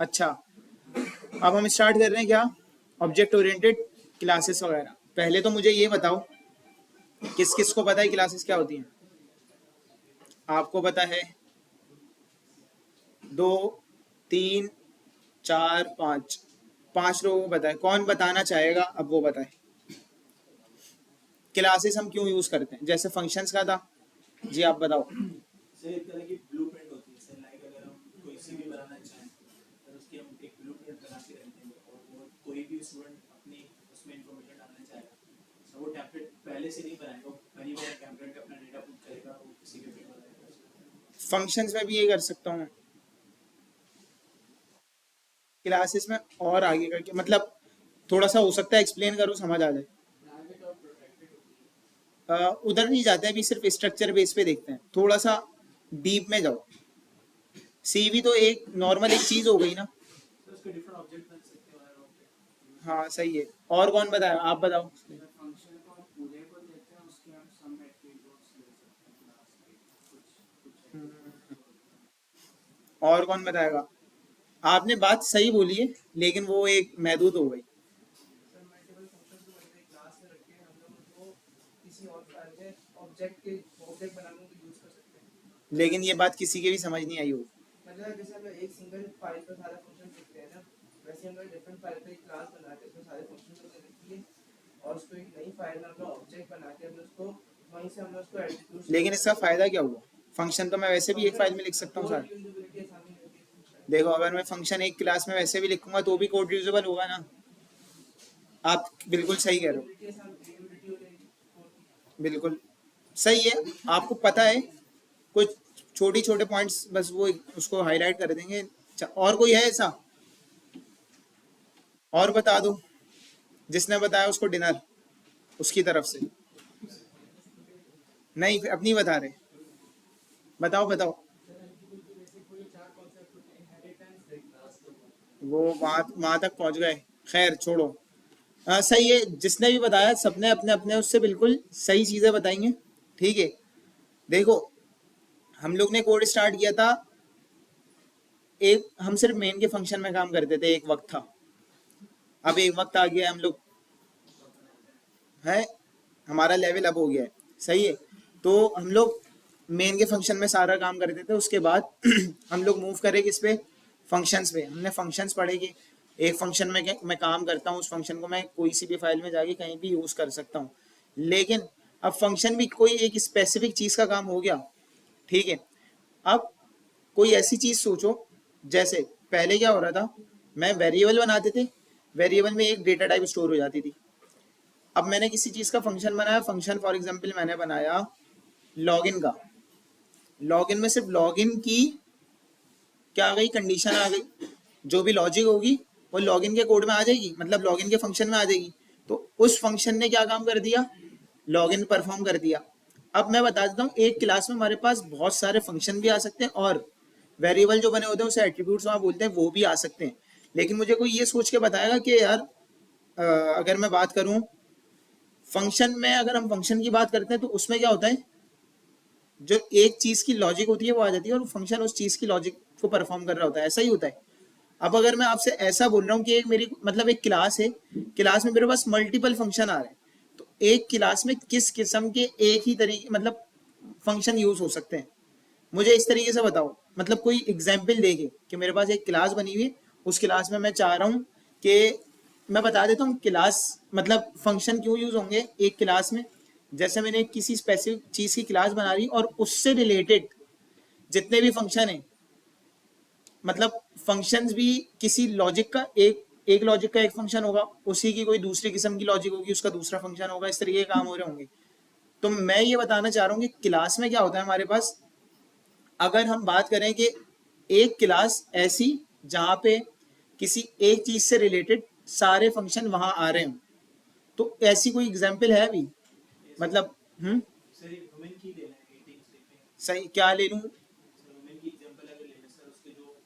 अच्छा, अब हम स्टार्ट कर रहे हैं क्या, ऑब्जेक्ट ओरिएंटेड क्लासेस वगैरह। पहले तो मुझे ये बताओ, किस किस को पता है क्लासेस क्या होती हैं? आपको पता है? दो, तीन, चार, पाँच, पांच लोगों को पता है। कौन बताना चाहेगा अब वो बताए, क्लासेस हम क्यों यूज करते हैं? जैसे फंक्शंस का था, जी आप बताओ। सर एक तरह की ब्लूप्रिंट होती है सर, लाइक अगर हम कोई सीवी बनाना चाहें तो उसकी हम एक ब्लूप्रिंट बना के रख देंगे, और वो कोई भी स्टूडेंट अपनी उसमें इंफॉर्मेशन डालना चाहेगा सर, वो टेम्पलेट पहले से नहीं बनाएगा, वो बनी बनाई टेम्पलेट का अपना डेटा पुट करेगा, वो किसी के पेपर बनाएगा। फंक्शंस में भी ये कर सकता हूँ क्लासेस में, और आगे करके मतलब थोड़ा सा हो सकता है एक्सप्लेन करो समझ आ जाए। प्राइवेट और प्रोटेक्टेड होती है। उधर नहीं जाते हैं, अभी सिर्फ स्ट्रक्चर बेस पे देखते हैं, थोड़ा सा डीप में जाओ। सीवी तो एक नॉर्मल एक चीज हो गई ना। सर उसके डिफरेंट ऑब्जेक्ट बन सकते हैं, और ऑब्जेक्ट हाँ सही है। और कौन बताया, आप बताओ। सर फंक्शन को हम पूरे को देते हैं, उसके हम सम एट्रीब्यूट्स ले सकते हैं क्लास के, कुछ कुछ एट्रीब्यूट्स और कौन बताएगा? आपने बात सही बोली है, लेकिन वो एक महदूद हो गई। सर मल्टीपल फंक्शंस को बड़े क्लास में रख के हम लोग उनको किसी और फाइल में ऑब्जेक्ट बनाने के यूज कर सकते हैं। लेकिन ये बात किसी के भी समझ नहीं आई हो। मतलब जैसे हम एक सिंगल फाइल पर सारे फंक्शन लिखते हैं ना, वैसे हम लोग डिफरेंट फाइल पे एक क्लास बना के उसमें सारे फंक्शन को लिखिए, और उसको एक नई फाइल में हम लोग ऑब्जेक्ट बना के हमने उसको वहीं से हमने उसको एट्रीब्यूट्स लेकिन इसका फायदा क्या हुआ? फंक्शन तो मैं वैसे भी एक फाइल में लिख सकता हूँ कोड सर। यूजेबिलिटी आसानी होती है। देखो, अगर मैं फंक्शन एक क्लास में वैसे भी लिखूंगा तो भी कोड यूजेबल होगा ना। आप बिल्कुल सही कह रहे हो। रीयूजेबिलिटी आसान, रीयूजेबिलिटी हो जाएगी कोड की। बिल्कुल सही है। आपको पता है, कुछ छोटी छोटे पॉइंट्स बस वो उसको हाईलाइट कर देंगे। और कोई है ऐसा? और बता दो, जिसने बताया उसको डिनर उसकी तरफ से। नहीं, अपनी बता रहे। बताओ बताओ। सर एट्रीब्यूट जैसे कोई चार कॉन्सेप्ट होते हैं, इनहेरिटेंस है क्लास का। वो वहां तक पहुंच गए। खैर छोड़ो। सही है, जिसने भी बताया सबने अपने अपने उससे बिल्कुल सही चीजें बताई हैं। ठीक है। देखो, हम लोग ने कोड स्टार्ट किया था, एक हम सिर्फ मेन के फंक्शन में काम करते थे, एक वक्त था। अब एक वक्त आ गया, हम लोग है, हमारा लेवल अप हो गया है। सही है। तो हम लोग मेन के फंक्शन में सारा काम करते थे, उसके बाद हम लोग मूव करें किस पे, फंक्शंस पे। हमने फंक्शंस पढ़े कि एक फंक्शन में मैं काम करता हूँ, उस फंक्शन को मैं कोई सी भी फाइल में जाके कहीं भी यूज कर सकता हूँ। लेकिन अब फंक्शन भी कोई एक स्पेसिफिक चीज का काम हो गया। ठीक है। अब कोई ऐसी चीज सोचो, जैसे पहले क्या हो रहा था, मैं वेरिएबल बनाते थे, वेरिएबल में एक डेटा टाइप स्टोर हो जाती थी। अब मैंने किसी चीज का फंक्शन बनाया, फंक्शन फॉर एग्जांपल मैंने बनाया लॉगिन का। लॉगिन में सिर्फ लॉगिन की क्या आ गई, कंडीशन आ गई, जो भी लॉजिक होगी वो लॉगिन के कोड में आ जाएगी, मतलब लॉगिन के फंक्शन में आ जाएगी। तो उस फंक्शन ने क्या काम कर दिया, लॉगिन परफॉर्म कर दिया। अब मैं बता देता हूँ, एक क्लास में हमारे पास बहुत सारे फंक्शन भी आ सकते हैं, और वेरिएबल जो बने होते हैं उसे एट्रीब्यूट्स वहाँ बोलते हैं, वो भी आ सकते हैं। लेकिन मुझे कोई ये सोच के बताएगा कि यार, अगर मैं बात करूं फंक्शन में, अगर हम फंक्शन की बात करते हैं तो उसमें क्या होता है, जो एक चीज की लॉजिक होती है वो आ जाती है, और फंक्शन उस चीज की लॉजिक को परफॉर्म कर रहा होता है, ऐसा ही होता है। अब अगर मैं आपसे ऐसा बोल रहा हूँ कि एक मेरी मतलब एक क्लास है, क्लास में मेरे पास मल्टीपल फंक्शन आ रहे हैं, तो एक क्लास में किस किस्म के एक ही तरीके मतलब फंक्शन यूज हो सकते हैं, मुझे इस तरीके से बताओ। मतलब कोई एग्जाम्पल देके कि मेरे पास एक क्लास बनी हुई है, उस क्लास में मैं चाह रहा हूँ कि, मैं बता देता हूँ क्लास मतलब फंक्शन क्यों यूज होंगे एक क्लास में। जैसे मैंने किसी स्पेसिफिक चीज की क्लास बना ली, और उससे रिलेटेड जितने भी फंक्शन हैं, मतलब फंक्शंस भी किसी लॉजिक का एक लॉजिक का एक फंक्शन होगा, उसी की कोई दूसरी किस्म की लॉजिक होगी, उसका दूसरा फंक्शन होगा, इस तरीके के काम हो रहे होंगे। तो मैं ये बताना चाह रहा हूँ कि क्लास में क्या होता है हमारे पास, अगर हम बात करें कि एक क्लास ऐसी जहां पे किसी एक चीज से रिलेटेड सारे फंक्शन वहां आ रहे हों, तो ऐसी कोई एग्जांपल है अभी? मतलब सर एक वुमेन की लेना है, ईटिंग स्लीपिंग। सही, क्या ले लूं? सर वुमेन की एग्जांपल अगर लेना सर, उसके जो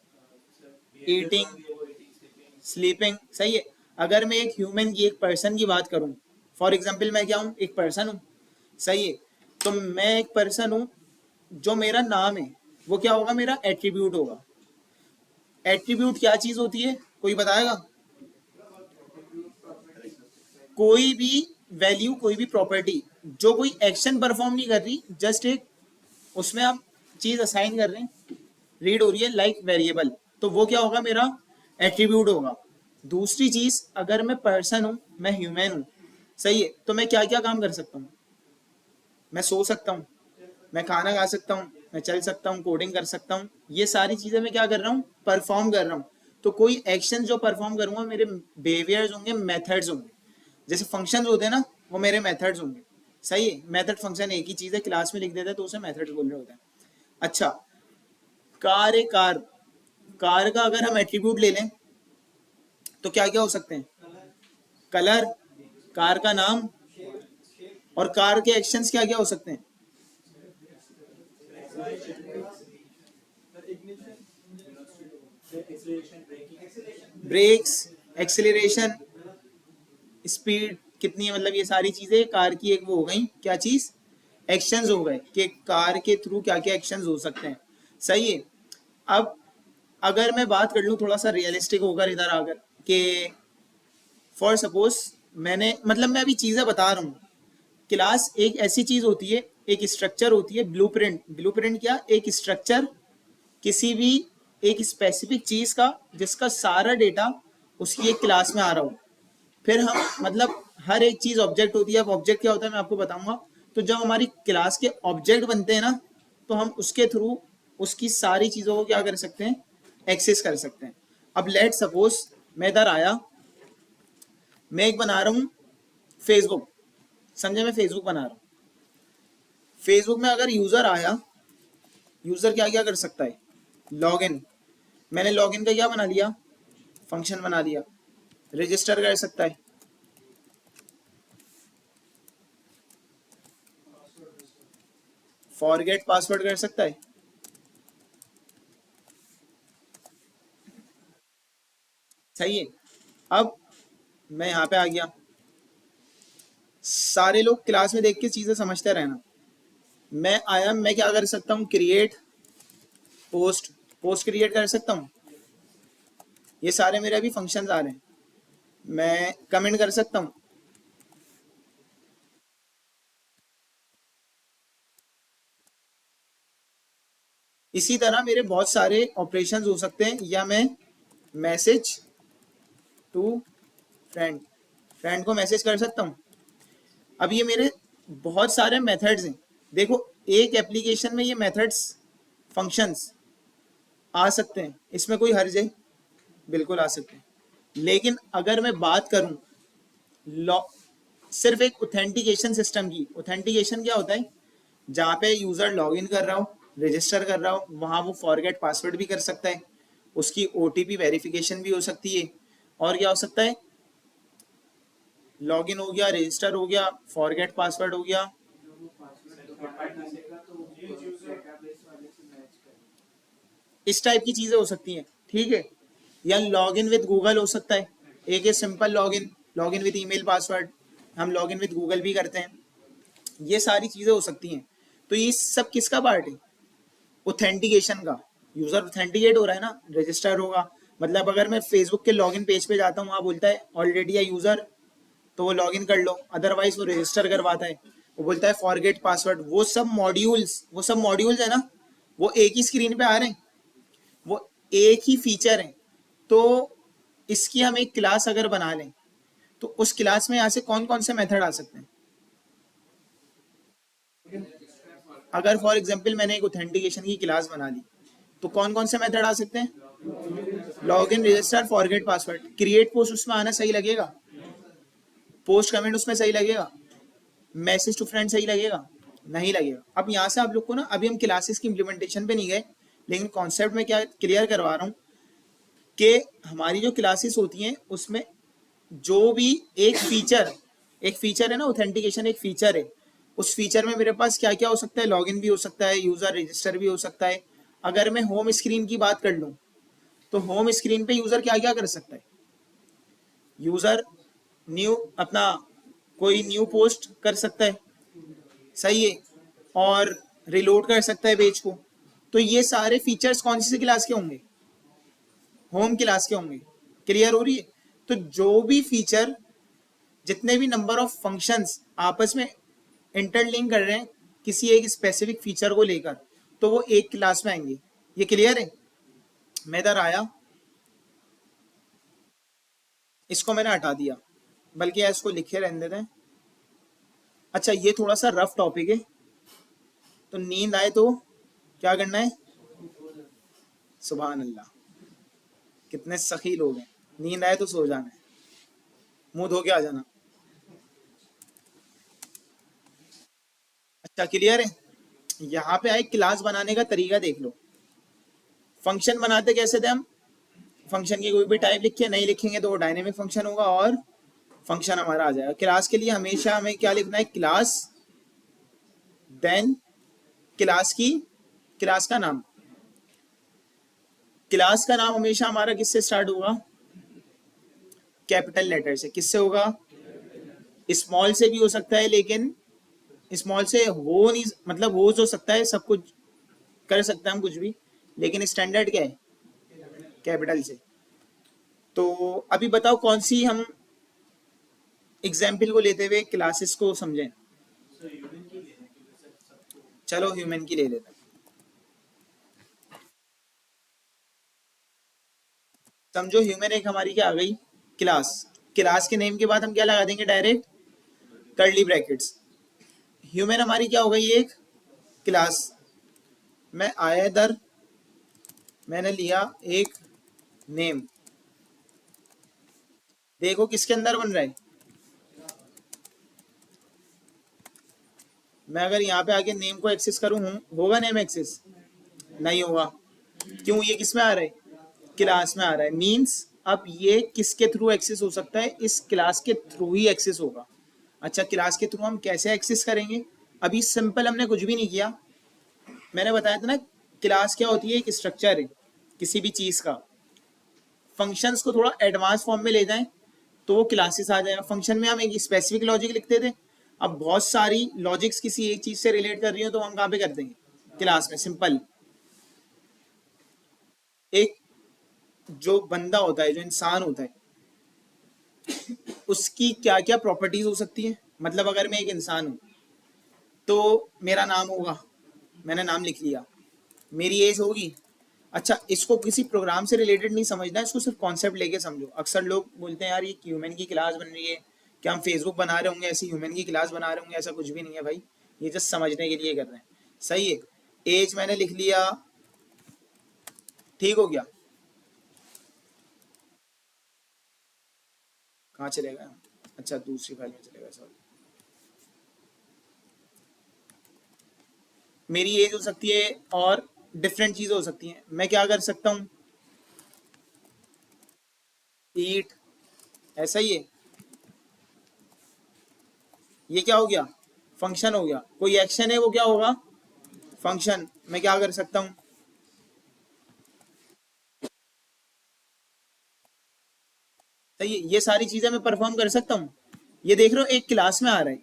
सर बिहेवियर्स ईटिंग, होंगे वो ईटिंग स्लीपिंग। स्लीपिंग, सही है। अगर मैं एक ह्यूमन की, एक पर्सन की बात करूं, फॉर एग्जाम्पल मैं क्या हूं, एक पर्सन हूं। सही है। तो मैं एक पर्सन हूं, जो मेरा नाम है वो क्या होगा, मेरा एट्रीब्यूट होगा। एट्रीब्यूट क्या चीज होती है, कोई बताएगा? कोई भी वैल्यू, कोई भी प्रॉपर्टी जो कोई एक्शन परफॉर्म नहीं कर रही, जस्ट एक उसमें आप चीज असाइन कर रहे हैं, रीड हो रही है लाइक वेरिएबल, तो वो क्या होगा, मेरा एट्रीब्यूट होगा। दूसरी चीज, अगर मैं पर्सन हूं, मैं ह्यूमन हूं, सही है, तो मैं क्या क्या काम कर सकता हूँ? मैं सो सकता हूँ, मैं खाना खा सकता हूँ, मैं चल सकता हूँ, कोडिंग कर सकता हूँ, ये सारी चीजें मैं क्या कर रहा हूँ, परफॉर्म कर रहा हूँ। तो कोई एक्शन जो परफॉर्म करूंगा, मेरे बिहेवियर्स होंगे, मेथड्स होंगे। जैसे फंक्शंस होते हैं ना, वो मेरे मेथड्स होंगे, सही है। मेथड फंक्शन एक ही चीज है, क्लास में लिख देते हैं तो उसे मेथड्स बोल रहे होते हैं। अच्छा, कार है, कार, कार का अगर हम एट्रीब्यूट ले लें तो क्या क्या हो सकते हैं? कलर, कार का नाम, और कार के एक्शंस क्या क्या हो सकते हैं? Acceleration, braking, brakes, acceleration, speed कितनी है, मतलब ये सारी चीजें कार की एक वो हो गई, क्या चीज, एक्शंस हो गए कि कार के थ्रू क्या क्या एक्शंस हो सकते हैं, सही है। अब अगर मैं बात कर लूँ थोड़ा सा रियलिस्टिक होकर इधर आकर, कि फॉर सपोज मैंने, मतलब मैं अभी चीजें बता रहा हूँ। क्लास एक ऐसी चीज होती है, एक स्ट्रक्चर होती है, ब्लूप्रिंट, ब्लूप्रिंट क्या, एक स्ट्रक्चर किसी भी एक स्पेसिफिक चीज का, जिसका सारा डेटा उसकी एक क्लास में आ रहा हो। फिर हम, मतलब हर एक चीज ऑब्जेक्ट होती है। अब ऑब्जेक्ट क्या होता है मैं आपको बताऊंगा। तो जब हमारी क्लास के ऑब्जेक्ट बनते हैं ना, तो हम उसके थ्रू उसकी सारी चीजों को क्या कर सकते हैं, एक्सेस कर सकते हैं। अब लेट सपोज मैं इधर आया, मैं एक बना रहा हूँ फेसबुक, समझे, मैं फेसबुक बना रहा हूँ। फेसबुक में अगर यूजर आया, यूजर क्या क्या कर सकता है, लॉगिन, मैंने लॉगिन का क्या बना लिया, फंक्शन बना लिया। रजिस्टर कर सकता है, फॉरगेट पासवर्ड कर सकता है, सही है। अब मैं यहाँ पे आ गया, सारे लोग क्लास में देख के चीजें समझते रहना। मैं आया, मैं क्या कर सकता हूँ, क्रिएट पोस्ट, पोस्ट क्रिएट कर सकता हूँ। ये सारे मेरे अभी फंक्शंस आ रहे हैं। मैं कमेंट कर सकता हूँ। इसी तरह मेरे बहुत सारे ऑपरेशंस हो सकते हैं, या मैं मैसेज टू फ्रेंड, फ्रेंड को मैसेज कर सकता हूँ। अब ये मेरे बहुत सारे मेथड्स हैं। देखो, एक एप्लीकेशन में ये मेथड्स, फंक्शंस आ सकते हैं, इसमें कोई हर्ज है, बिल्कुल आ सकते हैं। लेकिन अगर मैं बात करूं सिर्फ एक ऑथेंटिकेशन सिस्टम की, ऑथेंटिकेशन क्या होता है, जहाँ पे यूजर लॉगिन कर रहा हो, रजिस्टर कर रहा हो, वहां वो फॉरगेट पासवर्ड भी कर सकता है, उसकी ओटीपी वेरिफिकेशन भी हो सकती है, और क्या हो सकता है, लॉगिन हो गया, रजिस्टर हो गया, फॉरगेट पासवर्ड हो गया, इस टाइप की चीजें हो सकती हैं, ठीक है। या लॉग इन विद गूगल हो सकता है, एक है simple login, login with email password, हम लॉग इन विद गूगल भी करते हैं। ये सारी चीजें हो सकती हैं। तो ये सब किसका पार्ट है, ऑथेंटिकेशन का। यूजर ऑथेंटिकेट हो रहा है ना, रजिस्टर होगा। मतलब अगर मैं फेसबुक के लॉगिन पेज पे जाता हूँ, वहाँ बोलता है ऑलरेडी है यूजर, तो वो लॉगिन कर लो, अदरवाइज वो रजिस्टर करवाता है, वो बोलता है फॉरगेट पासवर्ड। वो सब मॉड्यूल्स है ना, वो एक ही स्क्रीन पे आ रहे हैं, वो एक ही फीचर है। तो इसकी हम एक क्लास अगर बना लें, तो उस क्लास में यहाँ से कौन कौन से मेथड आ सकते हैं। अगर फॉर एग्जांपल मैंने एक ऑथेंटिकेशन की क्लास बना ली, तो कौन कौन से मेथड आ सकते हैं, log in, register, forget password. Create post उसमें आना सही लगेगा, पोस्ट कमेंट उसमें सही लगेगा, मैसेज टू फ्रेंड सही लगेगा, नहीं लगेगा। अब यहाँ से आप लोग को ना, अभी हम क्लासेस की इम्प्लीमेंटेशन पे नहीं गए, लेकिन कॉन्सेप्ट में क्या क्लियर करवा रहा हूँ, कि हमारी जो क्लासेस होती हैं उसमें जो भी एक फीचर, एक फीचर है ना, ऑथेंटिकेशन एक फीचर है, उस फीचर में मेरे पास क्या क्या हो सकता है, लॉगिन भी हो सकता है, यूजर रजिस्टर भी हो सकता है। अगर मैं होम स्क्रीन की बात कर लूँ, तो होम स्क्रीन पे यूजर क्या क्या कर सकता है, यूजर न्यू अपना कोई न्यू पोस्ट कर सकता है, सही है, और रिलोड कर सकता है पेज को। तो ये सारे फीचर्स कौन सी क्लास के होंगे, होम क्लास के होंगे। क्लियर हो रही है? तो जो भी फीचर, जितने भी नंबर ऑफ फंक्शंस आपस में इंटरलिंक कर रहे हैं किसी एक स्पेसिफिक फीचर को लेकर, तो वो एक क्लास में आएंगे। ये क्लियर है? मैं इधर आया, इसको मैंने हटा दिया, बल्कि इसको लिखे रहने देते हैं। अच्छा, ये थोड़ा सा रफ टॉपिक है, तो नींद आए तो क्या करना है? सुभान अल्लाह, कितने सखी लोग हैं। नींद आए तो सो जाना है, मुंह धो के आ जाना। अच्छा, क्लियर है? यहाँ पे आए क्लास बनाने का तरीका देख लो। फंक्शन बनाते कैसे थे हम? फंक्शन की कोई भी टाइप लिखिए, नहीं लिखेंगे तो वो डायनेमिक फंक्शन होगा और फंक्शन हमारा आ जाएगा। क्लास के लिए हमेशा हमें क्या लिखना है? क्लास, देन क्लास की, क्लास का नाम। क्लास का नाम हमेशा हमारा किससे स्टार्ट होगा? कैपिटल लेटर से। किससे होगा? स्मॉल से भी हो सकता है, लेकिन स्मॉल से हो नहीं, मतलब हो जो सकता है, सब कुछ कर सकते हैं हम कुछ भी, लेकिन स्टैंडर्ड क्या है? कैपिटल से। तो अभी बताओ कौन सी हम एग्जाम्पल को लेते हुए क्लासेस को समझें। सर ह्यूमन की ले रहे हैं क्योंकि सर सबको चलो ह्यूमन की ले लेते हैं। समझो ह्यूमन एक हमारी क्या आ गई? क्लास। क्लास के नेम के बाद हम क्या लगा देंगे? Direct curly brackets. ह्यूमन हमारी क्या हो गई? एक क्लास। मैं आया इधर, मैंने लिया एक नेम। देखो किसके अंदर बन रहा है? मैं अगर यहाँ पे आके नेम को एक्सेस करूँ, होगा नेम एक्सेस? नहीं होगा। क्यों? ये किस में आ रहा है? क्लास में आ रहा है। मींस अब ये किसके थ्रू एक्सेस हो सकता है? इस क्लास के थ्रू ही एक्सेस होगा। अच्छा, क्लास के थ्रू हम कैसे एक्सेस करेंगे? अभी सिंपल हमने कुछ भी नहीं किया। मैंने बताया था ना, क्लास क्या होती है? एक स्ट्रक्चर है किसी भी चीज का। फंक्शंस को थोड़ा एडवांस फॉर्म में ले जाएं तो वो क्लासेस आ जाएगा। फंक्शन में हम एक स्पेसिफिक लॉजिक लिखते थे, अब बहुत सारी लॉजिक्स किसी एक चीज से रिलेट कर रही हो तो हम कहाँ पे कर देंगे? क्लास में। सिंपल। एक जो बंदा होता है, जो इंसान होता है, उसकी क्या क्या प्रॉपर्टीज हो सकती है? मतलब अगर मैं एक इंसान हूं तो मेरा नाम होगा, मैंने नाम लिख लिया। मेरी एज होगी। अच्छा, इसको किसी प्रोग्राम से रिलेटेड नहीं समझना, इसको सिर्फ कॉन्सेप्ट लेके समझो। अक्सर लोग बोलते हैं यार ये ह्यूमन की क्लास बन रही है, क्या हम फेसबुक बना रहे होंगे ऐसी ह्यूमन की क्लास बना रहे होंगे? ऐसा कुछ भी नहीं है भाई, ये जस्ट समझने के लिए कर रहे हैं। सही है। एज मैंने लिख लिया, ठीक हो गया। कहाँ चलेगा? अच्छा, दूसरी फाइल में चलेगा, सॉरी। मेरी एज हो सकती है और डिफरेंट चीजें हो सकती हैं। मैं क्या कर सकता हूँ? ईट, ऐसा ही है। ये क्या हो गया? फंक्शन हो गया। कोई एक्शन है वो क्या होगा? फंक्शन। मैं क्या कर सकता हूँ? सही है, ये सारी चीजें मैं परफॉर्म कर सकता हूँ। ये देख रहे हो एक क्लास में आ रहा है।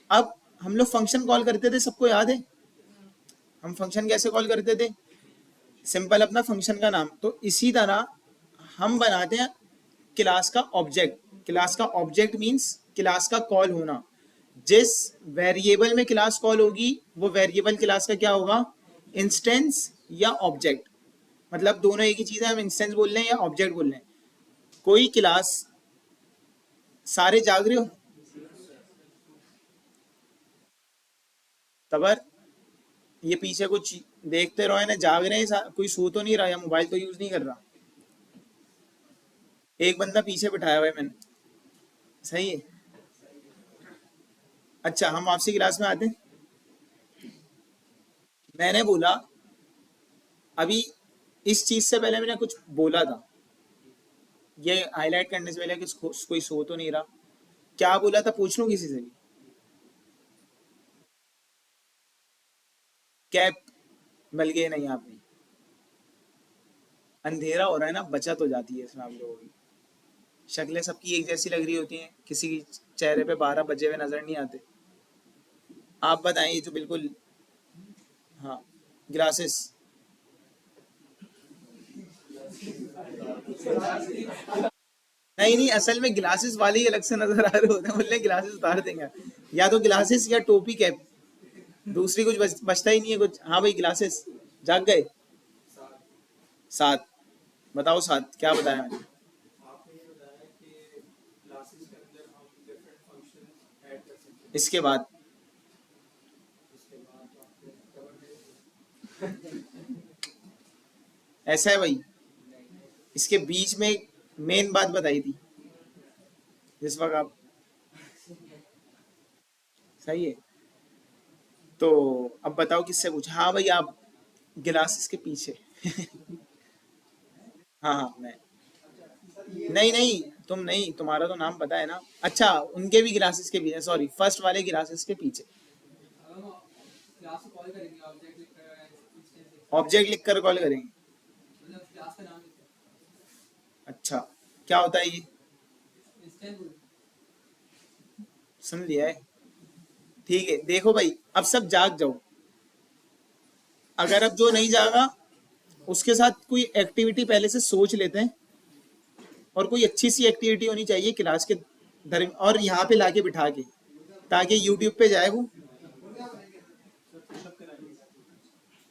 अब हम लोग फंक्शन कॉल करते थे, सबको याद है? हम फंक्शन कैसे कॉल करते थे? सिंपल, अपना फंक्शन का नाम। तो इसी तरह हम बनाते हैं क्लास का ऑब्जेक्ट। क्लास का ऑब्जेक्ट मींस क्लास का कॉल होना। जिस वेरिएबल में क्लास कॉल होगी वो वेरिएबल क्लास का क्या होगा? इंस्टेंस या ऑब्जेक्ट। मतलब दोनों एक ही चीज है, हम इंस्टेंस बोल रहे हैं या ऑब्जेक्ट बोल रहे हैं। कोई क्लास, सारे जाग रहे हो? तबर, ये पीछे कुछ देखते रहो, ना जाग रहे हैं, कोई सो तो नहीं रहा या मोबाइल तो यूज नहीं कर रहा? एक बंदा पीछे बिठाया हुआ है मैंने। सही है। अच्छा, हम आपसी क्लास में आते हैं। मैंने बोला, अभी इस चीज से पहले मैंने कुछ बोला था, ये हाईलाइट करने से पहले कि कोई सो तो नहीं रहा। क्या बोला था? पूछ लूं किसी से भी। कैप मिल गई नहीं आपने? अंधेरा हो रहा है ना, बचत हो जाती है इसमें आप लोगों की। शक्लें सबकी एक जैसी लग रही होती हैं, किसी की चेहरे पे 12 बजे हुए नजर नहीं आते। आप बताएं, जो बिल्कुल, हाँ, ग्लासेस। नहीं नहीं, असल में ग्लासेस वाले ही अलग से नजर आ रहे होते हैं, बोले ग्लासेस उतार देंगे, या तो ग्लासेस या टोपी कैप, दूसरी कुछ बचता ही नहीं है कुछ। हाँ भाई ग्लासेस। जाग गए। सात। बताओ सात क्या बताया मैंने। आपने ये बताया कि क्लासेस के अंदर हम डिफरेंट फंक्शन ऐड कर सकते हैं। इसके बाद उसके बाद तो आपने कवर कर ऐसा है भाई, इसके बीच में मेन बात बताई थी जिस वक्त आप। सही है। तो अब बताओ किससे पूछा। हाँ भाई आप गिलासेस के पीछे। हाँ हाँ मैं। नहीं नहीं, तुम नहीं, तुम्हारा तो नाम पता है ना। अच्छा उनके भी गिलासेस के पीछे, सॉरी फर्स्ट वाले गिलासेस के पीछे। क्लास को कॉल करेंगे ऑब्जेक्ट लिख कर इंस्टेंस ऑब्जेक्ट लिख कर कॉल करेंगे। मतलब क्लास का नाम लिखते अच्छा क्या होता है ये। हैं इंस्टेंस। सुन लिया है। ठीक है देखो भाई, अब सब जाग जाओ। अगर अब जो नहीं जागा उसके साथ कोई एक्टिविटी पहले से सोच लेते हैं, और कोई अच्छी सी एक्टिविटी होनी चाहिए क्लास के दर, और यहाँ पे लाके बिठा के, ताकि यूट्यूब पे जाए वो,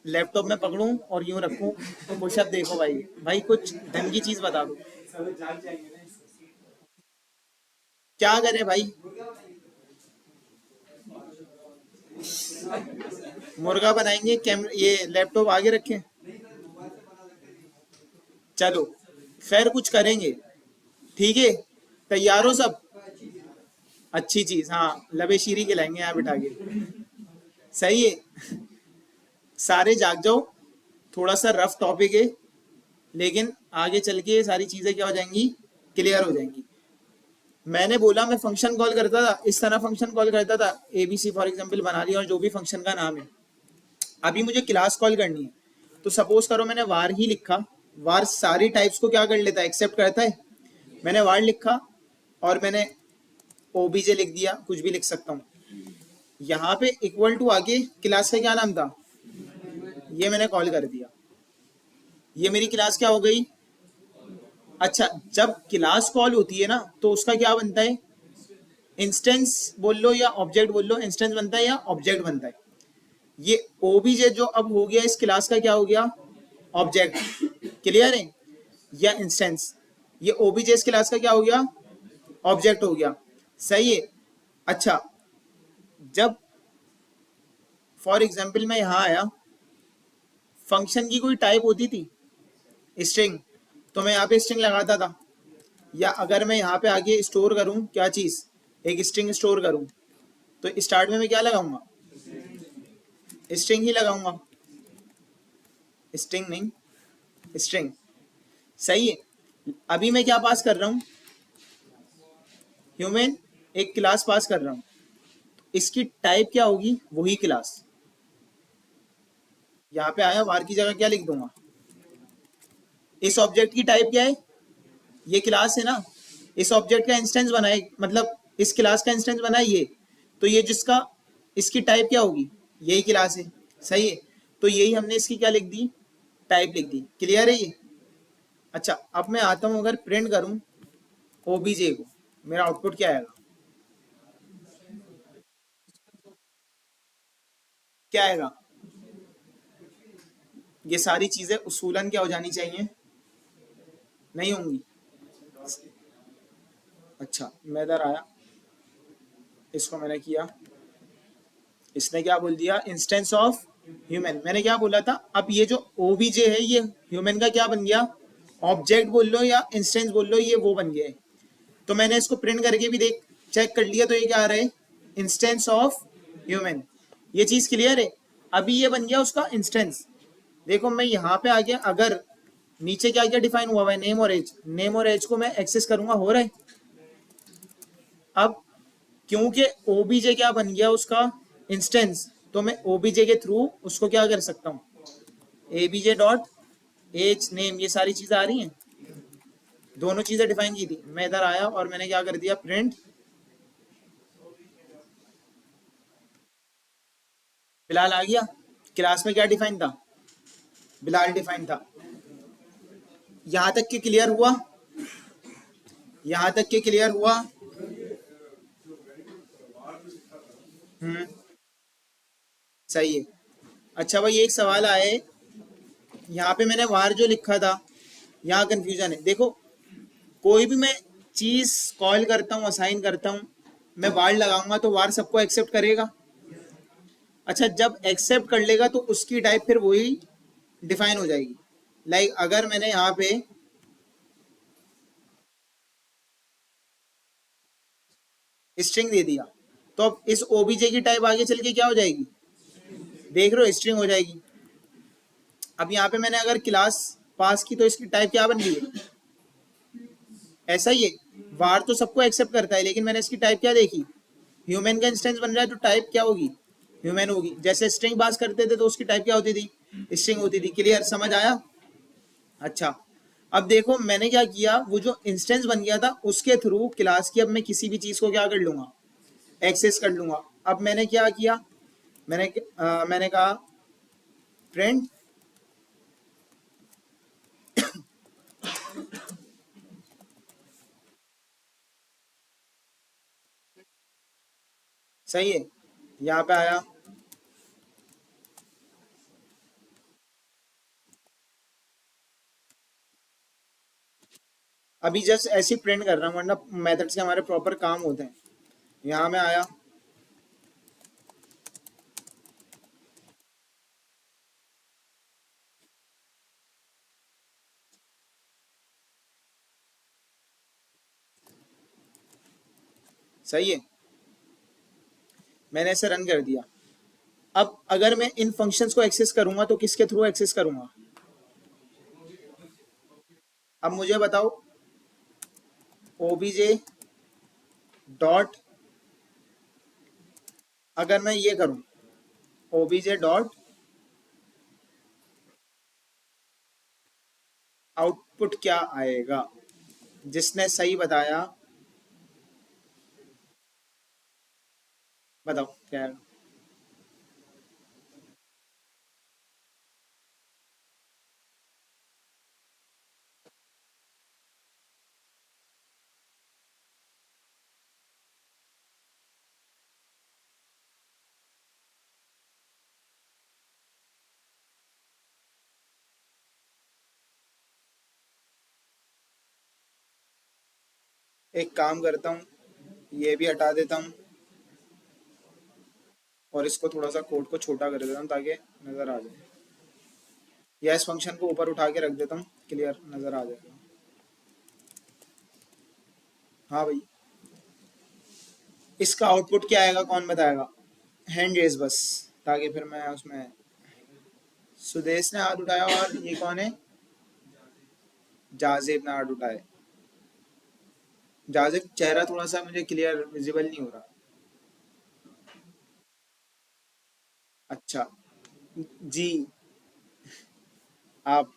लैपटॉप में पकड़ूं और यूं रखूं तो पुशअप देखो भाई। भाई कुछ ढंग की चीज बता दो। सब जाग जाएंगे ना इससे। क्या करे भाई। मुर्गा बनाएंगे, कैमरा ये लैपटॉप आगे रखें। चलो खैर कुछ करेंगे। ठीक है, तैयार हो सब। अच्छी चीज, हाँ लबे शीरी खिलाएंगे यहाँ बिठा के। सही है। सारे जाग जाओ। थोड़ा सा रफ टॉपिक है, लेकिन आगे चल के ये सारी चीजें क्या हो जाएंगी, क्लियर हो जाएंगी। मैंने बोला मैं फंक्शन कॉल करता था, इस तरह फंक्शन कॉल करता था, एबीसी फॉर एग्जांपल बना लिया और जो भी फंक्शन का नाम है। अभी मुझे क्लास कॉल करनी है, तो सपोज करो मैंने वार ही लिखा। वार सारी टाइप्स को क्या कर लेता है, एक्सेप्ट करता है। मैंने वार लिखा और मैंने ओबीजे लिख दिया, कुछ भी लिख सकता हूँ। यहाँ पे इक्वल टू आगे क्लास का क्या नाम था, ये मैंने कॉल कर दिया। ये मेरी क्लास क्या हो गई। अच्छा जब क्लास कॉल होती है ना, तो उसका क्या बनता है, इंस्टेंस बोल लो या ऑब्जेक्ट बोल लो, इंस्टेंस बनता है या ऑब्जेक्ट बनता है। ये ओबीजे जो अब हो गया इस क्लास का क्या हो गया, ऑब्जेक्ट। क्लियर है, या इंस्टेंस। ये ओबीजे इस क्लास का क्या हो गया, ऑब्जेक्ट हो गया। सही है। अच्छा जब फॉर एग्जाम्पल मैं यहाँ आया, फंक्शन की कोई टाइप होती थी स्ट्रिंग, तो मैं यहाँ पे स्ट्रिंग लगाता था। या अगर मैं यहाँ पे आगे स्टोर करूँ क्या चीज, एक स्ट्रिंग स्टोर करूँ, तो स्टार्ट में मैं क्या लगाऊंगा, स्ट्रिंग ही लगाऊंगा। स्ट्रिंग नहीं, स्ट्रिंग। सही है। अभी मैं क्या पास कर रहा हूँ, ह्यूमन एक क्लास पास कर रहा हूँ। इसकी टाइप क्या होगी, वही क्लास। यहाँ पे आया वार की जगह क्या लिख दूंगा, इस ऑब्जेक्ट की टाइप क्या है, ये क्लास है ना। इस ऑब्जेक्ट का इंस्टेंस बनाए, मतलब इस क्लास का इंस्टेंस बनाए ये, तो ये जिसका, इसकी टाइप क्या होगी, यही क्लास है। सही है। तो यही हमने इसकी क्या लिख दी, टाइप लिख दी। क्लियर है ये। अच्छा अब मैं आता हूँ, अगर प्रिंट करूँ ओबीजे को, मेरा आउटपुट क्या आएगा, क्या आएगा। ये सारी चीजें उसूलन क्या हो जानी चाहिए, नहीं होंगी। अच्छा मैं इधर आया, इसको मैंने किया, इसने क्या बोल दिया, इंस्टेंस ऑफ ह्यूमन। मैंने क्या बोला था, अब ये जो ओबीजे है ये ह्यूमन का क्या बन गया, ऑब्जेक्ट बोल लो या इंस्टेंस बोल लो, ये वो बन गया है। तो मैंने इसको प्रिंट करके भी देख चेक कर लिया, तो ये क्या आ रहा है, इंस्टेंस ऑफ ह्यूमन। ये चीज क्लियर है। अभी ये बन गया उसका इंस्टेंस। देखो मैं यहाँ पे आ गया, अगर नीचे क्या क्या डिफाइन हुआ है, नेम और एज। नेम और एज को मैं एक्सेस करूंगा, हो रहा है। अब क्योंकि ओबीजे क्या बन गया उसका इंस्टेंस, तो मैं ओबीजे के थ्रू उसको क्या कर सकता हूँ, एबीजे डॉट एज नेम, ये सारी चीजें आ रही हैं। दोनों चीजें डिफाइन की थी। मैं इधर आया और मैंने क्या कर दिया, प्रिंट बिलाल आ गया। क्लास में क्या डिफाइन था, बिलाल डिफाइन था। यहां तक के क्लियर हुआ? यहां तक के क्लियर हुआ? हम्म, सही है। अच्छा भाई एक सवाल आया है, यहाँ पे मैंने वार जो लिखा था, यहाँ कंफ्यूजन है। देखो कोई भी मैं चीज कॉल करता हूँ, असाइन करता हूँ, मैं वार लगाऊंगा तो वार सबको एक्सेप्ट करेगा। अच्छा जब एक्सेप्ट कर लेगा तो उसकी टाइप फिर वही डिफाइन हो जाएगी। लाइक अगर मैंने यहाँ पे स्ट्रिंग दे दिया, तो अब इस ओबीजे की टाइप आगे चल के क्या हो जाएगी? देख रहे हो, स्ट्रिंग हो जाएगी। अब यहाँ पे मैंने अगर क्लास पास की तो इसकी टाइप क्या बन गई है? ऐसा ही है, वार तो सबको एक्सेप्ट करता है, लेकिन मैंने इसकी टाइप क्या देखी? ह्यूमन का इंस्टेंस बन रहा है तो टाइप क्या होगी? ह्यूमन होगी। जैसे स्ट्रिंग पास करते थे तो उसकी टाइप क्या होती थी? स्ट्रिंग होती थी। क्लियर, समझ आया? अच्छा अब देखो मैंने क्या किया, वो जो इंस्टेंस बन गया था उसके थ्रू क्लास की अब मैं किसी भी चीज को क्या कर लूंगा? एक्सेस कर लूंगा। अब मैंने क्या किया, मैंने कहा प्रिंट सही है, यहाँ पे आया। अभी जस्ट ऐसे ही प्रिंट कर रहा हूँ, वरना मेथड्स के हमारे प्रॉपर काम होते हैं। यहाँ में आया, सही है, मैंने इसे रन कर दिया। अब अगर मैं इन फंक्शंस को एक्सेस करूंगा तो किसके थ्रू एक्सेस करूंगा? अब मुझे बताओ, ओबीजे डॉट, अगर मैं ये करूं ओबीजे डॉट आउटपुट क्या आएगा? जिसने सही बताया बताओ क्या आएगा? एक काम करता हूँ, ये भी हटा देता हूँ और इसको थोड़ा सा कोड को छोटा कर देता हूँ ताकि नजर आ जाए, या इस फंक्शन को ऊपर उठा के रख देता हूँ, क्लियर नजर आ जाएगा। हाँ भाई, इसका आउटपुट क्या आएगा कौन बताएगा? हैंड रेज बस, ताकि फिर मैं उसमें, सुदेश ने हाथ उठाया और ये कौन है? जाजेब ने हाथ उठाए। जाजेब चेहरा थोड़ा सा मुझे क्लियर विजिबल नहीं हो रहा। अच्छा जी, आप,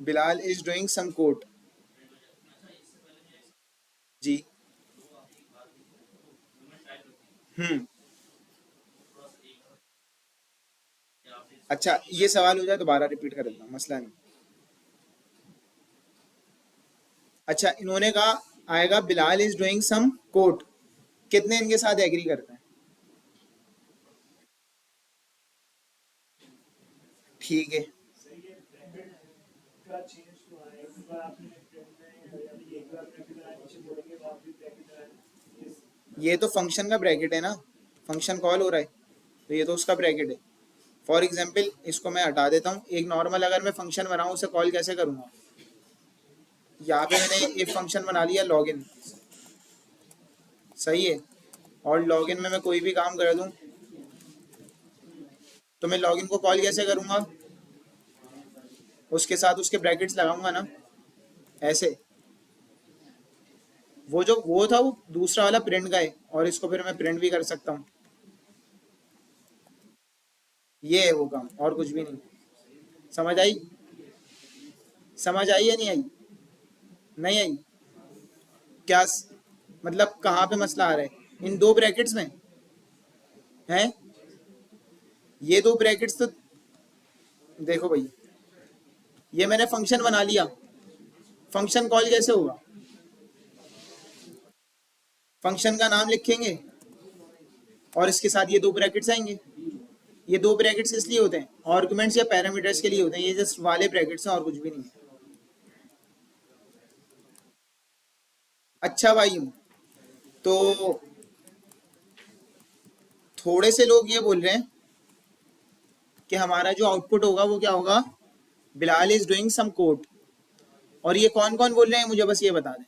Bilal is doing some code. जी। हम्म। अच्छा ये सवाल हो जाए दोबारा रिपीट कर देता हूँ, मसला नहीं। अच्छा इन्होंने कहा आएगा Bilal is doing some code, कितने इनके साथ एग्री करते हैं? ठीक है, का चेंज तो है, एक बार आपने प्रिंट में यानी एक बार प्रिंट कराया नीचे बोलेंगे तो आप भी ब्रैकेट कराएं। ये तो फंक्शन का ब्रैकेट है ना, फंक्शन कॉल हो रहा है तो ये तो उसका ब्रैकेट है। फॉर एग्जाम्पल इसको मैं हटा देता हूँ, एक नॉर्मल अगर मैं फंक्शन बनाऊँ उसे कॉल कैसे करूँगा? यहाँ पे मैंने एक फंक्शन बना लिया लॉगिन, सही है, और लॉगिन में मैं कोई भी काम कर दूँ तो मैं लॉगिन को कॉल कैसे करूँगा? उसके साथ उसके ब्रैकेट्स लगाऊंगा ना, ऐसे। वो जो वो था वो दूसरा वाला प्रिंट का है, और इसको फिर मैं प्रिंट भी कर सकता हूँ। ये है वो काम, और कुछ भी नहीं। समझ आई? समझ आई या नहीं आई? नहीं आई? क्या मतलब कहाँ पे मसला आ रहा है इन दो ब्रैकेट्स में? है, ये दो ब्रैकेट्स तो देखो भाई, ये मैंने फंक्शन बना लिया। फंक्शन कॉल कैसे होगा? फंक्शन का नाम लिखेंगे और इसके साथ ये दो ब्रैकेट्स आएंगे। ये दो ब्रैकेट्स इसलिए होते हैं, आर्गुमेंट्स या पैरामीटर्स के लिए होते हैं, ये जस्ट वाले ब्रैकेट्स हैं और कुछ भी नहीं है। अच्छा भाई, तो थोड़े से लोग ये बोल रहे हैं कि हमारा जो आउटपुट होगा वो क्या होगा, Bilal is doing some code. और ये कौन कौन बोल रहे हैं मुझे बस ये बता दें।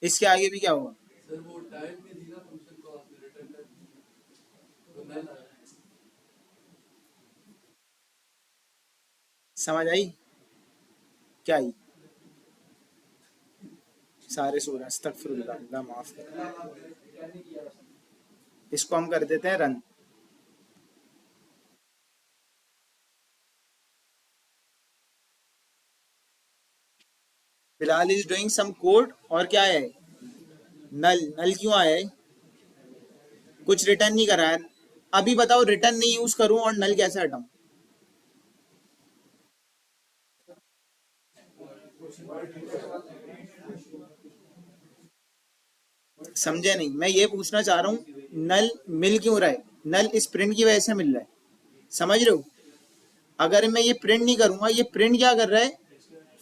इसके आगे भी क्या होगा? सर वो टाइप में दी ना फंक्शन को आपने रिटर्न टाइप तो नल आ रहा है। समझ आई? क्या आई? सारे सो रहे हैं, अस्तगफिरुल्लाह, अल्लाह माफ कर। इसको हम कर देते हैं run. Bilal is doing some code और क्या है, नल। नल क्यों आया है? कुछ रिटर्न नहीं करा है। अभी बताओ, रिटर्न नहीं यूज करूं और नल कैसे हटाऊं? समझे नहीं? मैं ये पूछना चाह रहा हूँ, नल मिल क्यों रहा है? नल इस प्रिंट की वजह से मिल रहा है, समझ रहे हो? अगर मैं ये प्रिंट नहीं करूंगा, ये प्रिंट क्या कर रहा है,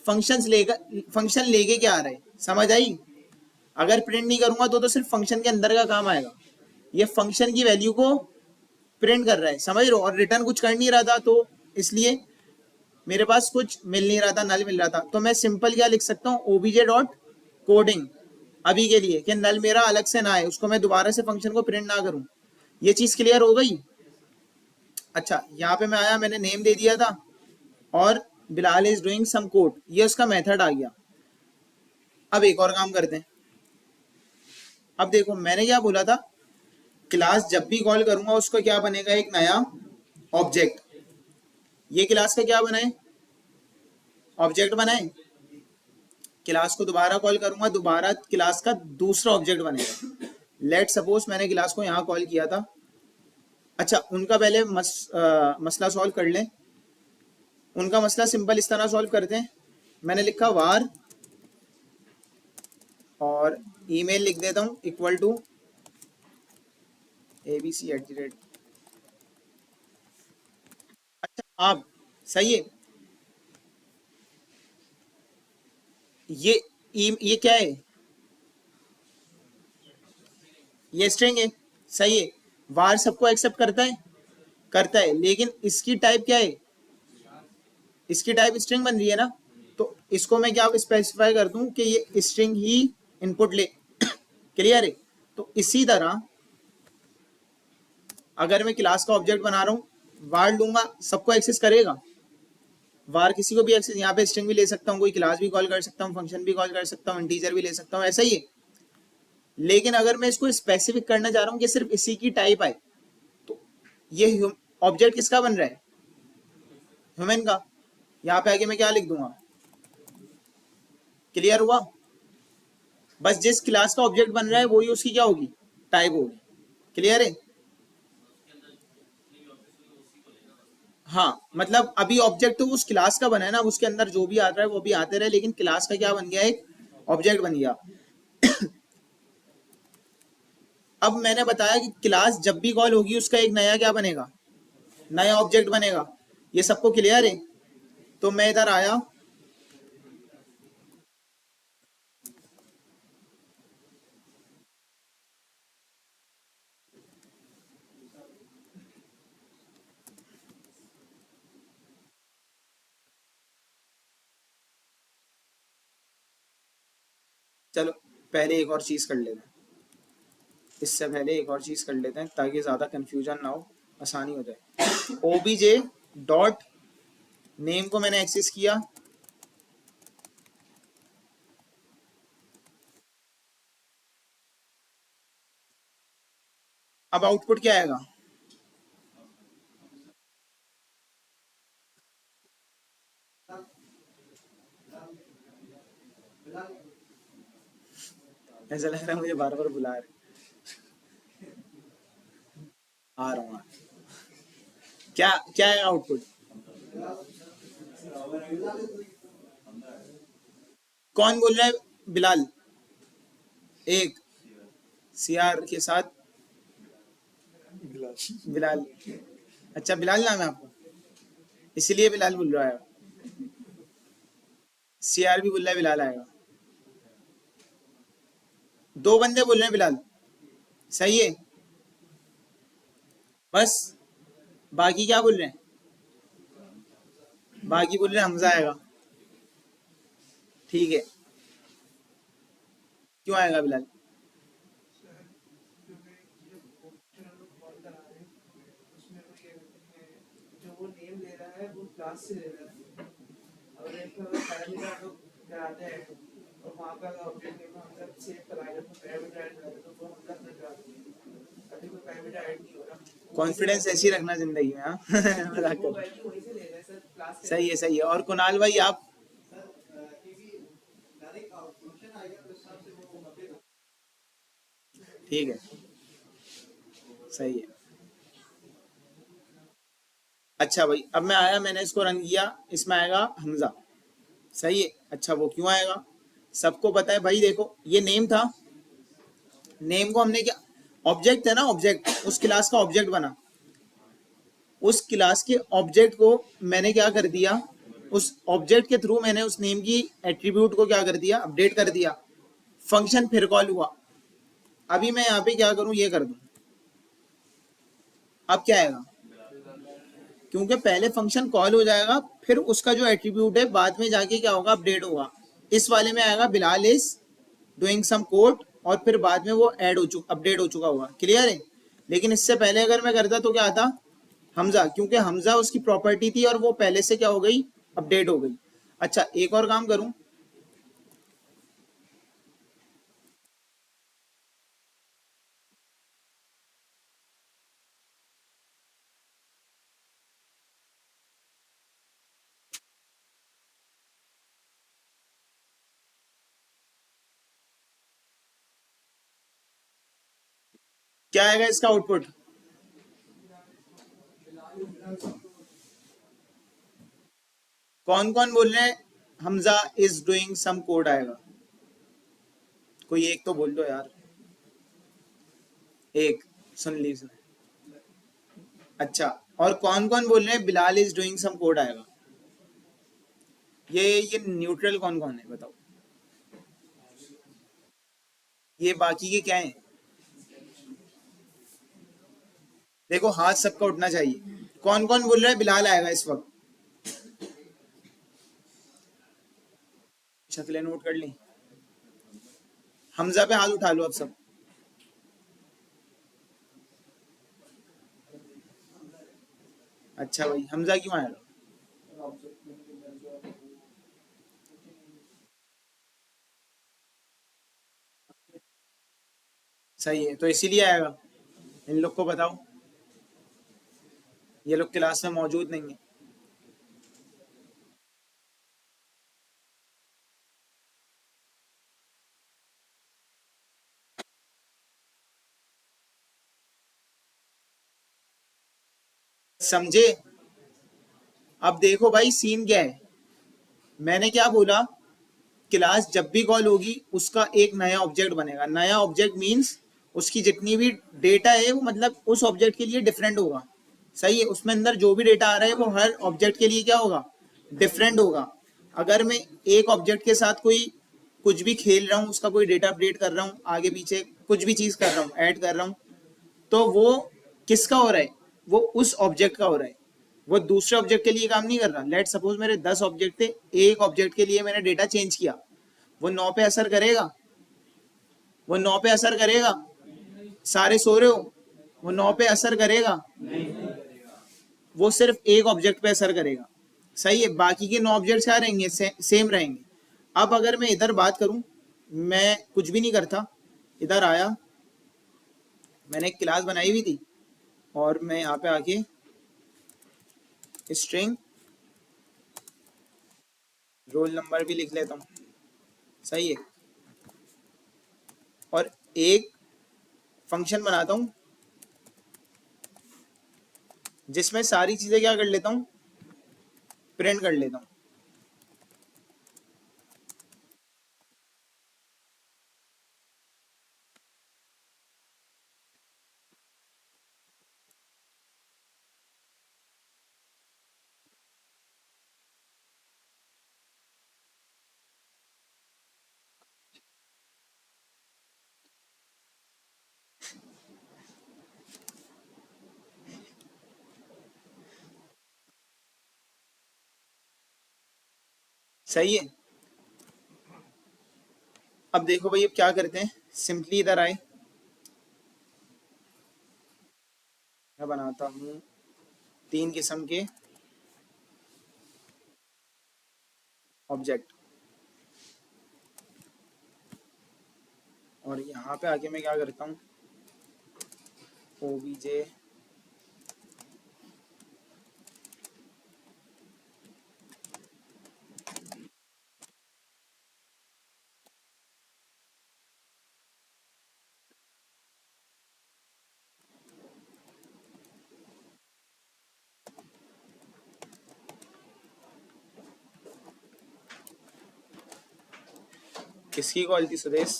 फंक्शंस लेगा, फंक्शन लेके क्या आ रहा है, समझ आई? अगर प्रिंट नहीं करूंगा तो सिर्फ फंक्शन के अंदर का काम आएगा। ये फंक्शन की वैल्यू को प्रिंट कर रहा है, समझ रहे हो? और रिटर्न कुछ कर नहीं रहा था, तो इसलिए मेरे पास कुछ मिल नहीं रहा था, नल मिल रहा था। तो मैं सिंपल क्या लिख सकता हूँ, ओबीजे डॉट कोडिंग अभी के लिए, कि नल मेरा अलग से ना आए, उसको मैं दोबारा से फंक्शन को प्रिंट ना करूं। ये चीज क्लियर हो गई? अच्छा, यहाँ पे मैं आया, मैंने नेम दे दिया था और Bilal is doing some code, ये उसका मेथड आ गया। अब एक और काम करते हैं। अब देखो, मैंने क्या बोला था, क्लास जब भी कॉल करूंगा उसको क्या बनेगा, एक नया ऑब्जेक्ट। ये क्लास का क्या बनाए, ऑब्जेक्ट बनाए। क्लास को दोबारा कॉल करूंगा, दोबारा क्लास का दूसरा ऑब्जेक्ट बनेगा। लेट सपोज मैंने क्लास को यहाँ कॉल किया था। अच्छा, उनका पहले मसला सॉल्व कर लें। उनका मसला सिंपल इस तरह सॉल्व करते हैं। मैंने लिखा वार और ईमेल लिख देता हूँ इक्वल टू abc@। अच्छा, आप सही है। ये ये क्या है, ये स्ट्रिंग है, सही है। वार सबको एक्सेप्ट करता है, करता है, लेकिन इसकी टाइप क्या है, इसकी टाइप स्ट्रिंग बन रही है ना। तो इसको मैं क्या स्पेसिफाई कर दूं कि ये स्ट्रिंग ही इनपुट ले। क्लियर है? तो इसी तरह अगर मैं क्लास का ऑब्जेक्ट बना रहा हूँ, वार लूंगा, सबको एक्सेस करेगा। वार किसी को भी एक्सेस, यहाँ पे स्ट्रिंग भी ले सकता हूँ, कोई क्लास भी कॉल कर सकता हूँ, फंक्शन भी कॉल कर सकता हूँ, इंटीजर भी ले सकता हूँ, ऐसा ही है। लेकिन अगर मैं इसको स्पेसिफिक करना चाह रहा हूँ कि सिर्फ इसी की टाइप आए, तो ये ऑब्जेक्ट किसका बन रहा है, ह्यूमन का। यहाँ पे आगे मैं क्या लिख दूंगा, क्लियर हुआ? बस जिस क्लास का ऑब्जेक्ट बन रहा है वही उसकी क्या होगी, टाइप होगी। क्लियर है? हाँ, मतलब अभी ऑब्जेक्ट तो उस क्लास का बना है ना, उसके अंदर जो भी आता है वो भी आते रहे, लेकिन क्लास का क्या बन गया, एक ऑब्जेक्ट बन गया। अब मैंने बताया कि क्लास जब भी कॉल होगी उसका एक नया क्या बनेगा, नया ऑब्जेक्ट बनेगा। ये सबको क्लियर है? तो मैं इधर आया, चलो पहले एक और चीज कर लेते हैं। इससे पहले एक और चीज कर लेते हैं ताकि ज्यादा कंफ्यूजन ना हो, आसानी हो जाए। ओबीजे डॉट नेम को मैंने एक्सेस किया। अब आउटपुट क्या आएगा, ऐसा लग रहा है मुझे बार बार बुला रहे। आ रहा हूँ। क्या क्या है आउटपुट? कौन बोल रहा है? बिलाल। एक सीआर के साथ बिलाल। अच्छा, बिलाल नाम है आपका, इसीलिए बिलाल बोल रहा है। सीआर भी बोल रहा है बिलाल आएगा। दो बंदे बोल रहे हैं बिलाल, सही है। बस बाकी क्या बोल रहे हैं? बाकी बोल रहे हैं हमजा आएगा। ठीक है, क्यों आएगा बिलाल? जो वो नेम ले रहा है वो क्लास से ले रहा है, और एक पैरामीटर आप लोग कराते हैं और वहाँ का ऑब्जेक्ट नेम हम जब सेव कराएंगे तो पैरामीटर ऐड करेंगे तो वो हम तक में करा देंगे। अभी कोई पैरामीटर ऐड नहीं हो रहा, कॉन्फिडेंस ऐसे ही रखना जिंदगी में, हाँ। मजाक वो कर। वैल्यू वहीं से ले रहे हैं सर, क्लास से। सही है, सही है। और कुणाल भाई आप? ठीक है, सही है। अच्छा भाई, अब मैं आया, मैंने इसको रन किया, इसमें आएगा हमजा। सही है। अच्छा, वो क्यों आएगा? सबको पता है भाई। देखो, ये नेम था, नेम को हमने क्या, ऑब्जेक्ट है ना, ऑब्जेक्ट, उस क्लास का ऑब्जेक्ट बना। उस क्लास के ऑब्जेक्ट को मैंने क्या कर दिया, उस ऑब्जेक्ट के थ्रू मैंने उस नेम की एट्रीब्यूट को क्या कर दिया, अपडेट कर दिया। फंक्शन फिर कॉल हुआ। अभी मैं यहाँ पे क्या करूँ, ये कर दूँ। अब क्या आएगा? क्योंकि पहले फंक्शन कॉल हो जाएगा, फिर उसका जो एट्रीब्यूट है बाद में जाके क्या होगा, अपडेट होगा। इस वाले में आएगा Bilal is doing some code, और फिर बाद में वो ऐड हो चुका, अपडेट हो चुका होगा। क्लियर है? लेकिन इससे पहले अगर मैं करता तो क्या आता, हमजा, क्योंकि हमजा उसकी प्रॉपर्टी थी और वो पहले से क्या हो गई, अपडेट हो गई। अच्छा, एक और काम करूं, क्या आएगा इसका आउटपुट? कौन कौन बोल रहे हैं Hamza is doing some code आएगा? कोई एक तो बोल दो यार। एक सुन लीजिए। अच्छा, और कौन कौन बोल रहे हैं Bilal is doing some code आएगा? ये न्यूट्रल कौन कौन है बताओ? ये बाकी के क्या हैं? देखो, हाथ सबका उठना चाहिए। कौन कौन बोल रहा है बिलाल आएगा इस वक्त? शक्लें नोट कर ली। हमजा पे हाथ उठा लो अब सब। अच्छा भाई, हमजा क्यों आएगा? सही है, तो इसीलिए आएगा। इन लोग को बताओ, ये लोग क्लास में मौजूद नहीं है। समझे? अब देखो भाई, सीन क्या है। मैंने क्या बोला, क्लास जब भी कॉल होगी उसका एक नया ऑब्जेक्ट बनेगा। नया ऑब्जेक्ट मींस उसकी जितनी भी डेटा है वो मतलब उस ऑब्जेक्ट के लिए डिफरेंट होगा। सही है? उसमें अंदर जो भी डेटा आ रहा है वो हर ऑब्जेक्ट के लिए क्या होगा, डिफरेंट होगा। अगर मैं एक ऑब्जेक्ट के साथ कोई कुछ भी खेल रहा हूँ, उसका कोई डेटा अपडेट कर रहा हूँ, आगे पीछे कुछ भी चीज कर रहा हूँ, ऐड कर रहा हूँ, तो वो किसका हो रहा है, वो उस ऑब्जेक्ट का हो रहा है। वो दूसरे ऑब्जेक्ट के लिए काम नहीं कर रहा। लेट सपोज मेरे 10 ऑब्जेक्ट थे, एक ऑब्जेक्ट के लिए मैंने डेटा चेंज किया, वो 9 पे असर करेगा? वो 9 पे असर करेगा? सारे सो रहे हो, वो 9 पे असर करेगा? वो सिर्फ एक ऑब्जेक्ट पे असर करेगा। सही है? बाकी के 9 ऑब्जेक्ट क्या रहेंगे, सेम रहेंगे। अब अगर मैं इधर बात करूं, मैं कुछ भी नहीं करता, इधर आया, मैंने एक क्लास बनाई हुई थी और मैं यहाँ पे आके स्ट्रिंग रोल नंबर भी लिख लेता हूँ। सही है? और एक फंक्शन बनाता हूँ जिसमें सारी चीजें क्या कर लेता हूँ, प्रिंट कर लेता हूँ। सही है। अब देखो भाई, अब क्या करते हैं, सिंपली इधर आए, मैं बनाता हूँ 3 किस्म के ऑब्जेक्ट, और यहाँ पे आके मैं क्या करता हूँ, ओबीजे किसकी कॉल थी सुदेश?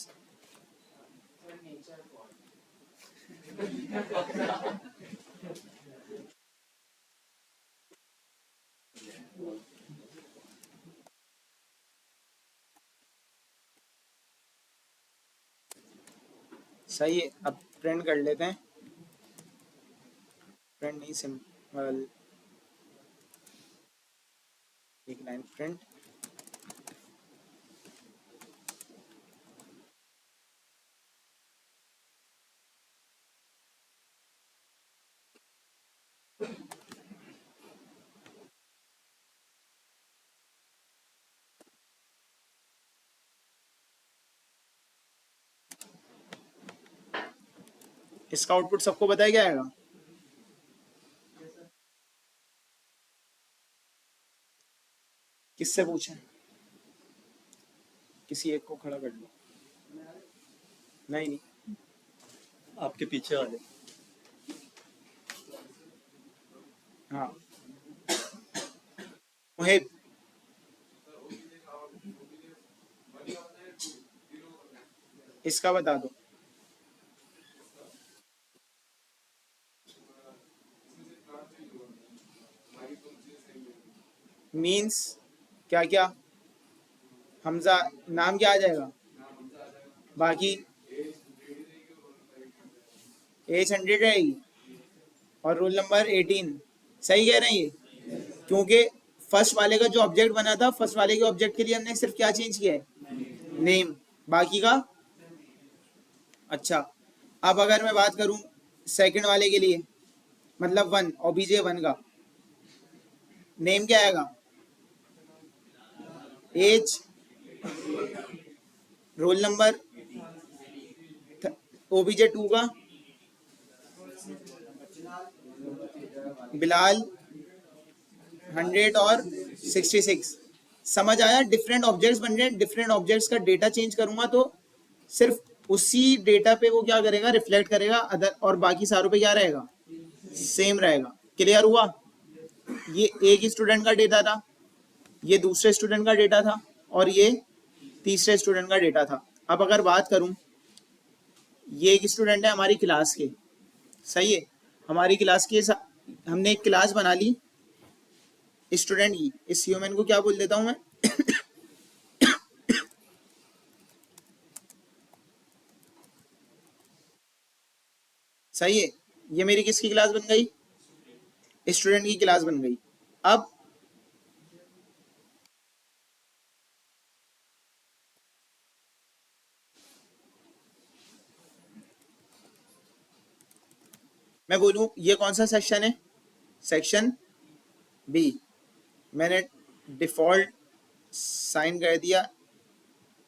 सही है। अब प्रिंट कर लेते हैं, प्रिंट नहीं, सिंपल एक लाइन प्रिंट। इसका आउटपुट सबको बताया क्या आएगा? किससे पूछें? किसी एक को खड़ा कर लो। नहीं नहीं, आपके पीछे वाले। हाँ मुहिब, इसका बता दो। मीन्स क्या क्या? हमजा, नाम क्या आ जाएगा? बाकी एज 100 रहेगी और रोल नंबर 18। सही कह रहे हैं ये? क्योंकि फर्स्ट वाले का जो ऑब्जेक्ट बना था, फर्स्ट वाले के ऑब्जेक्ट के लिए हमने सिर्फ क्या चेंज किया है, नेम, बाकी का। अच्छा, अब अगर मैं बात करूं सेकंड वाले के लिए, मतलब 1, ओबीजे 1 का नेम क्या आएगा, एज, रोल नंबर, ओबीजे 2 का बिलाल, 100 और 66। समझ आया? डिफरेंट ऑब्जेक्ट्स बन रहे हैं, डिफरेंट ऑब्जेक्ट्स का डेटा चेंज करूंगा तो सिर्फ उसी डेटा पे वो क्या करेगा, रिफ्लेक्ट करेगा, अदर और बाकी सारों पे क्या रहेगा, सेम रहेगा। क्लियर हुआ? ये एक स्टूडेंट का डेटा था, ये दूसरे स्टूडेंट का डेटा था, और ये तीसरे स्टूडेंट का डेटा था। अब अगर बात करूं, ये एक स्टूडेंट है हमारी क्लास के, सही है, हमारी क्लास की हमने एक क्लास बना ली स्टूडेंट की। इस ह्यूमन को क्या बोल देता हूं मैं, सही है। ये मेरी किसकी क्लास बन गई, स्टूडेंट की क्लास बन गई। अब मैं बोलूं ये कौन सा सेक्शन है, सेक्शन बी। मैंने डिफॉल्ट साइन कर दिया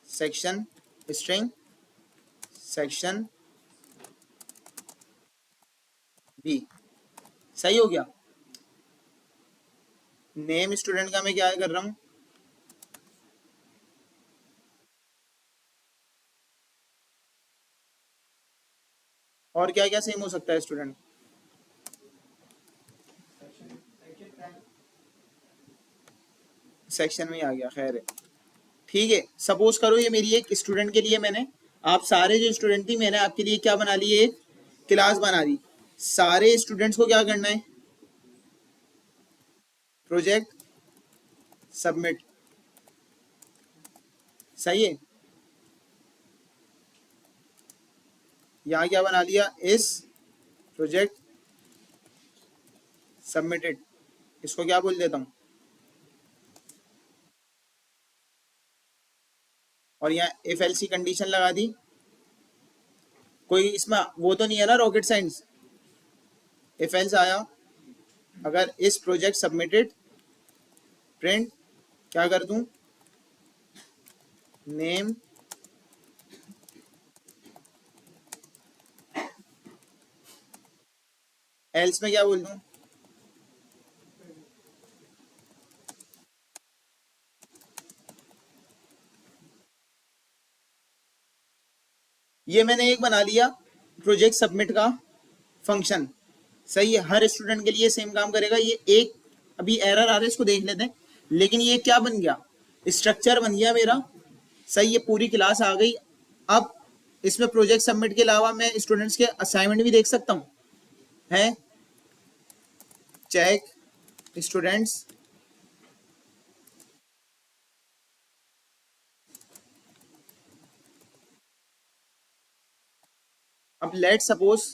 सेक्शन स्ट्रिंग, सेक्शन बी। सही हो गया? नेम स्टूडेंट का मैं क्या कर रहा हूं, और क्या क्या सेम हो सकता है स्टूडेंट, सेक्शन में ही आ गया, खैर है, ठीक है। सपोज करो ये मेरी एक स्टूडेंट के लिए मैंने, आप सारे जो स्टूडेंट थी मैंने आपके लिए क्या बना ली, एक क्लास बना दी। सारे स्टूडेंट्स को क्या करना है, प्रोजेक्ट सबमिट, सही है। यहां क्या बना लिया, इस प्रोजेक्ट सबमिटेड, इसको क्या बोल देता हूं, और यहाँ इफ एल्स की कंडीशन लगा दी। कोई इसमें वो तो नहीं है ना रॉकेट साइंस, इफ एल्स आया, अगर इस प्रोजेक्ट सबमिटेड प्रिंट क्या कर दूं, नेम एल्स में क्या बोल दूं, ये मैंने एक बना लिया प्रोजेक्ट सबमिट का फंक्शन, सही है। हर स्टूडेंट के लिए सेम काम करेगा। ये एक अभी एरर आ रहा है, इसको देख लेते हैं। लेकिन ये क्या बन गया, स्ट्रक्चर बन गया मेरा, सही है। पूरी क्लास आ गई। अब इसमें प्रोजेक्ट सबमिट के अलावा मैं स्टूडेंट्स के असाइनमेंट भी देख सकता हूँ, है चेक स्टूडेंट्स, अब लेट सपोज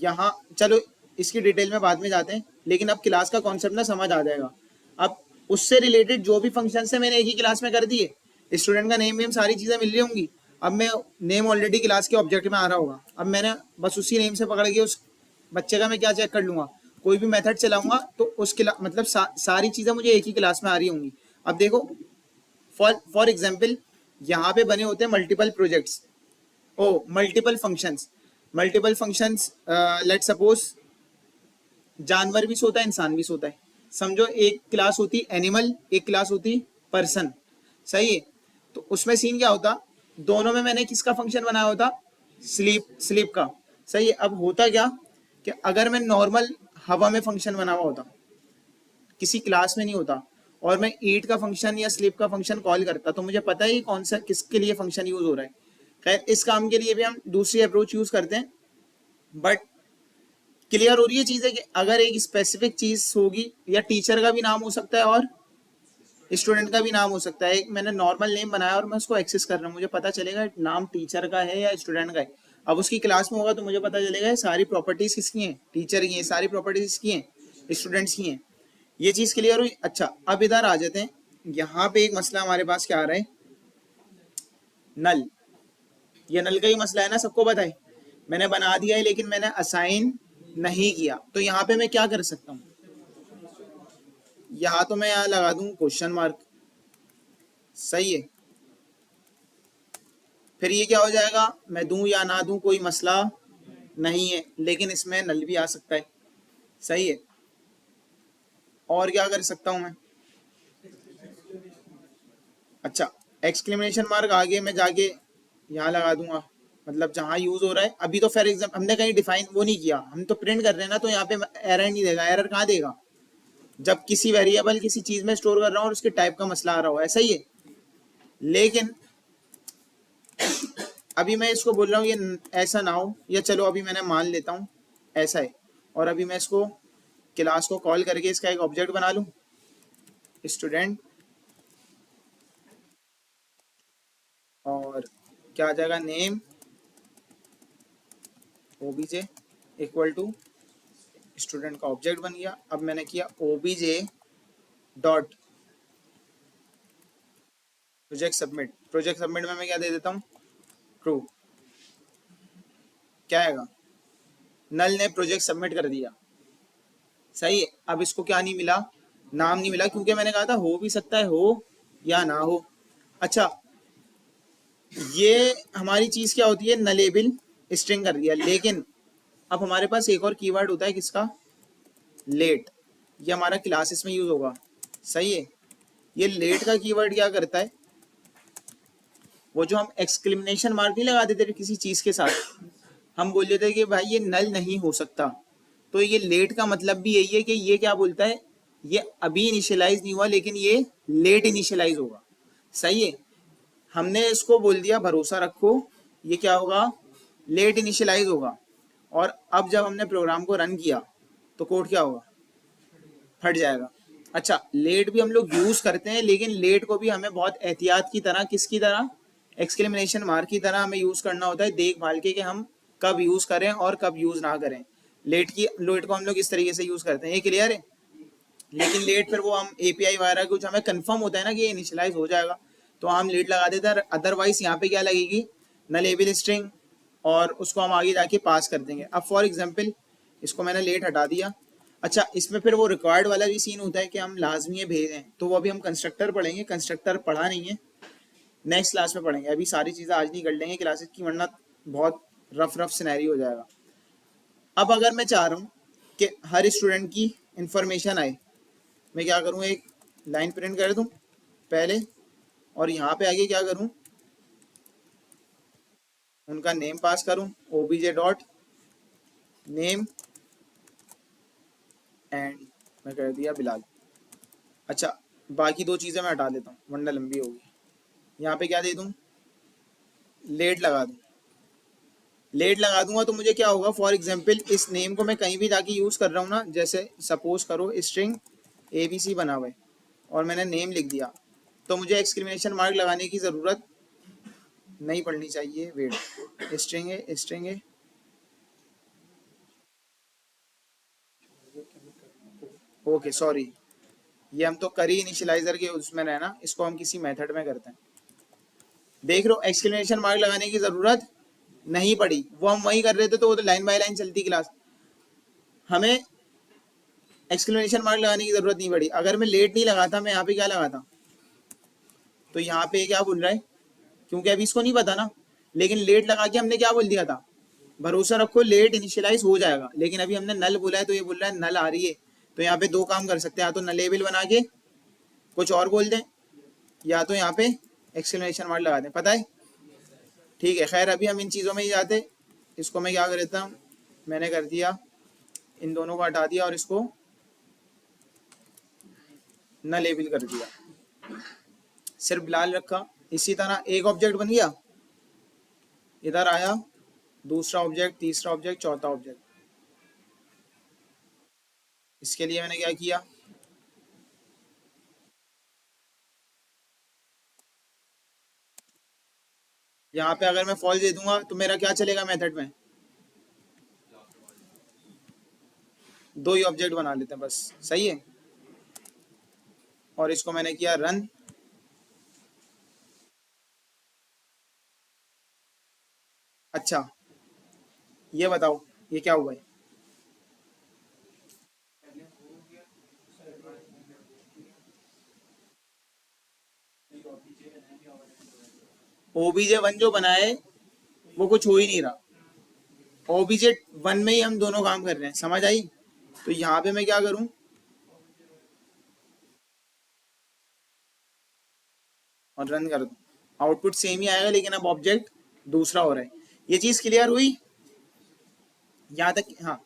यहाँ, चलो इसकी डिटेल में बाद में जाते हैं, लेकिन अब क्लास का कॉन्सेप्ट ना समझ आ जाएगा। अब उससे रिलेटेड जो भी फंक्शन है मैंने एक ही क्लास में कर दिए, स्टूडेंट का नेम वेम सारी चीजें मिल रही होंगी। अब मैं नेम ऑलरेडी क्लास के ऑब्जेक्ट में आ रहा होगा, अब मैंने बस उसी नेम से पकड़ के उस बच्चे का मैं क्या चेक कर लूंगा, कोई भी मेथड चलाऊंगा तो उस मतलब सारी चीजें मुझे एक ही क्लास में आ रही होंगी। अब देखो फॉर एग्जाम्पल यहाँ पे बने होते हैं मल्टीपल प्रोजेक्ट्स, ओ multiple functions, multiple functions, let suppose जानवर भी सोता है, इंसान भी सोता है। समझो एक क्लास होती एनिमल, एक क्लास होती पर्सन, सही है। तो उसमें सीन क्या होता, दोनों में मैंने किसका फंक्शन बनाया होता, स्लीप का, सही है। अब होता क्या कि अगर मैं नॉर्मल हवा में फंक्शन बना हुआ होता, किसी क्लास में नहीं होता, और मैं ईट का फंक्शन या स्लीप का फंक्शन कॉल करता, तो मुझे पता है कौन सा किसके लिए फंक्शन यूज हो रहा है। खैर इस काम के लिए भी हम दूसरी अप्रोच यूज करते हैं, बट क्लियर हो रही है चीजें कि अगर एक स्पेसिफिक चीज होगी, या टीचर का भी नाम हो सकता है और स्टूडेंट का भी नाम हो सकता है। एक मैंने नॉर्मल नेम बनाया और मैं उसको एक्सेस कर रहा हूँ, मुझे पता चलेगा नाम टीचर का है या स्टूडेंट का है। अब उसकी क्लास में होगा तो मुझे पता चलेगा सारी प्रॉपर्टीज किसकी हैं, टीचर की हैं, सारी प्रॉपर्टीज किसकी हैं, स्टूडेंट्स की हैं। ये चीज क्लियर हुई। अच्छा अब इधर आ जाते हैं, यहाँ पे एक मसला हमारे पास क्या आ रहा है, नल। ये नल का ही मसला है ना, सबको पता है। मैंने बना दिया है लेकिन मैंने असाइन नहीं किया, तो यहाँ पे मैं क्या कर सकता हूँ, यहाँ तो मैं यहाँ लगा दूं क्वेश्चन मार्क, सही है। फिर ये क्या हो जाएगा, मैं दूं या ना दूं कोई मसला नहीं है, लेकिन इसमें नल भी आ सकता है, सही है। और क्या कर सकता हूं मैं, अच्छा एक्सक्लेमेशन मार्क आगे मैं जाके यहाँ लगा दूंगा, मतलब जहां यूज हो रहा है। अभी तो फॉर एग्जाम्पल हमने कहीं डिफाइन वो नहीं किया, हम तो प्रिंट कर रहे हैं ना, तो यहाँ पे एरर नहीं देगा। एरर कहाँ देगा, जब किसी वेरिएबल किसी चीज में स्टोर कर रहा हूँ और उसके टाइप का मसला आ रहा हो, ऐसा ही है। लेकिन अभी मैं इसको बोल रहा हूँ ये ऐसा ना हो, या चलो अभी मैंने मान लेता हूँ ऐसा है, और अभी मैं इसको क्लास को कॉल करके इसका एक ऑब्जेक्ट बना लूँ, स्टूडेंट, और क्या आ जाएगा, name OBJ equal to student का ऑब्जेक्ट बन गया। अब मैंने किया OBJ dot project submit, project submit में मैं क्या दे देता हूँ, ट्रू। क्या आएगा, नल ने प्रोजेक्ट सबमिट कर दिया, सही है। अब इसको क्या नहीं मिला, नाम नहीं मिला, क्योंकि मैंने कहा था हो भी सकता है हो या ना हो। अच्छा ये हमारी चीज क्या होती है, नलेबल स्ट्रिंग कर दिया। लेकिन अब हमारे पास एक और कीवर्ड होता है किसका, लेट। ये हमारा क्लासेस में यूज होगा, सही है। ये लेट का कीवर्ड क्या करता है, वो जो हम एक्सक्लेमेशन मार्क नहीं लगा देते किसी चीज के साथ, हम बोल देते कि भाई ये नल नहीं हो सकता, तो ये लेट का मतलब भी यही है कि ये क्या बोलता है, ये अभी इनिशियलाइज नहीं हुआ, लेकिन ये लेट इनिशियलाइज होगा। सही है, हमने इसको बोल दिया भरोसा रखो, ये क्या होगा, लेट इनिशियलाइज होगा। और अब जब हमने प्रोग्राम को रन किया तो कोड क्या होगा, फट जाएगा। अच्छा, लेट भी हम लोग यूज करते हैं, लेकिन लेट को भी हमें बहुत एहतियात की तरह, किसकी तरह, एक्सक्लेमेशन मार्क की तरह हमें यूज करना होता है, देखभाल के कि हम कब यूज करें और कब यूज ना करें। लेट को हम लोग इस तरीके से यूज करते हैं, ये क्लियर है। लेकिन लेट फिर वो हम एपीआई वगैरह कुछ हमें कंफर्म होता है ना कि ये इनिशियलाइज हो जाएगा, तो हम लेट लगा देते हैं। अदरवाइज यहाँ पे क्या लगेगी, नलेबल स्ट्रिंग, और उसको हम आगे जाके पास कर देंगे। अब फॉर एग्जाम्पल इसको मैंने लेट हटा दिया। अच्छा, इसमें फिर वो रिक्वायर्ड वाला भी सीन होता है कि हम लाजमी है भेजें, तो वो अभी हम कंस्ट्रक्टर पढ़ेंगे। कंस्ट्रक्टर पढ़ा नहीं है, नेक्स्ट क्लास में पढ़ेंगे। अभी सारी चीज़ें आज नहीं कर लेंगे क्लासेस की, वरना बहुत रफ सिनेरियो हो जाएगा। अब अगर मैं चाह रहा हूँ कि हर स्टूडेंट की इंफॉर्मेशन आए, मैं क्या करूँ, एक लाइन प्रिंट कर दूँ पहले, और यहाँ पे आगे क्या करूँ, उनका नेम पास करूँ, ओबीजे डॉट नेम, एंड मैं कर दिया बिलाल। अच्छा, बाकी दो चीज़ें मैं हटा देता हूँ वरना लंबी होगी। यहाँ पे क्या दे दूँ, लेट लगा दूँ। लेट लगा दूंगा तो मुझे क्या होगा, फॉर एग्जाम्पल इस नेम को मैं कहीं भी जाके यूज़ कर रहा हूँ ना, जैसे सपोज करो स्ट्रिंग ABC बना हुआ है और मैंने नेम लिख दिया, तो मुझे एक्सक्लेमेशन मार्क लगाने की ज़रूरत नहीं पड़नी चाहिए। वेट, स्ट्रिंग है, ओके सॉरी, ये हम तो करी इनिशियलाइजर के उसमें रहना, इसको हम किसी मेथड में करते हैं। देख लो, एक्सक्लेमेशन मार्क लगाने की ज़रूरत नहीं पड़ी, वो हम वही कर रहे थे, तो वो तो लाइन बाय लाइन चलती क्लास, हमें एक्सक्लेमेशन मार्क लगाने की ज़रूरत नहीं पड़ी। अगर मैं लेट नहीं लगाता, मैं यहाँ पे क्या लगाता, तो यहाँ पे क्या बोल रहा है, क्योंकि अभी इसको नहीं पता ना, लेकिन लेट लगा के हमने क्या बोल दिया था, भरोसा रखो लेट इनिशियलाइज हो जाएगा। लेकिन अभी हमने नल बोला है, तो ये बोल रहा है नल आ रही है। तो यहाँ पे दो काम कर सकते हैं, या तो नलेबल बना के कुछ और बोल दें, या तो यहाँ पे एक्सक्लेमेशन मार्क लगा दें। पता है, ठीक है, खैर अभी हम इन चीज़ों में ही जाते। इसको मैं क्या कर देता हूँ, मैंने कर दिया, इन दोनों को हटा दिया और इसको नलेबल कर दिया, सिर्फ बिलाल रखा। इसी तरह एक ऑब्जेक्ट बन गया, इधर आया दूसरा ऑब्जेक्ट, तीसरा ऑब्जेक्ट, चौथा ऑब्जेक्ट। इसके लिए मैंने क्या किया, यहाँ पे अगर मैं फॉल्स दे दूंगा तो मेरा क्या चलेगा मेथड में, दो ही ऑब्जेक्ट बना लेते हैं बस। सही है, और इसको मैंने किया रन। अच्छा, ये बताओ ये क्या हुआ है, OBJ1 जो बना है वो कुछ हो ही नहीं रहा। OBJ1 में ही हम दोनों काम कर रहे हैं, समझ आई। तो यहाँ पे मैं क्या करूँ, और रन कर दूँ, आउटपुट सेम ही आएगा, लेकिन अब ऑब्जेक्ट दूसरा हो रहा है। ये चीज़ क्लियर हुई यहाँ तक, हाँ।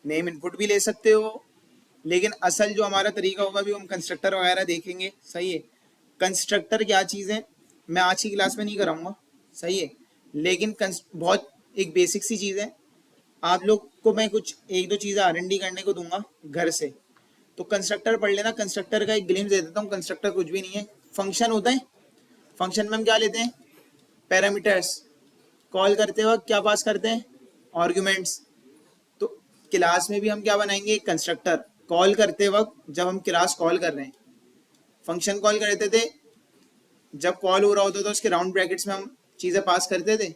नेम इनपुट भी ले सकते हो, लेकिन असल जो हमारा तरीका होगा भी हम कंस्ट्रक्टर वगैरह देखेंगे। सही है, कंस्ट्रक्टर क्या चीज़ है मैं आज की क्लास में नहीं कराऊंगा। सही है, लेकिन बहुत एक बेसिक सी चीज़ है, आप लोग को मैं कुछ एक दो चीज़ें R&D करने को दूंगा घर से। तो कंस्ट्रक्टर पढ़ लेना, कंस्ट्रक्टर का एक ग्लिम्स दे देता हूँ। कंस्ट्रक्टर कुछ भी नहीं है, फंक्शन होता है। फंक्शन में हम क्या लेते हैं, पैरामीटर्स, कॉल करते वक्त क्या पास करते हैं, आर्ग्यूमेंट्स। तो क्लास में भी हम क्या बनाएंगे, कंस्ट्रक्टर। कॉल करते वक्त जब हम क्लास कॉल कर रहे हैं, फंक्शन कॉल करते थे, जब कॉल हो रहा होता था उसके राउंड ब्रैकेट्स में हम चीज़ें पास करते थे।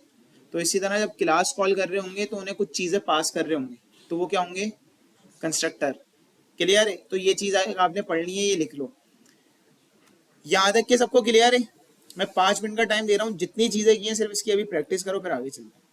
तो इसी तरह जब क्लास कॉल कर रहे होंगे तो उन्हें कुछ चीज़ें पास कर रहे होंगे, तो वो क्या होंगे, कंस्ट्रक्टर। क्लियर है, तो ये चीज़ आपने पढ़नी है, ये लिख लो। यहाँ तक के सबको क्लियर है। मैं 5 मिनट का टाइम दे रहा हूँ, जितनी चीज़ें की हैं सिर्फ इसकी अभी प्रैक्टिस करो, फिर आगे चलते हैं।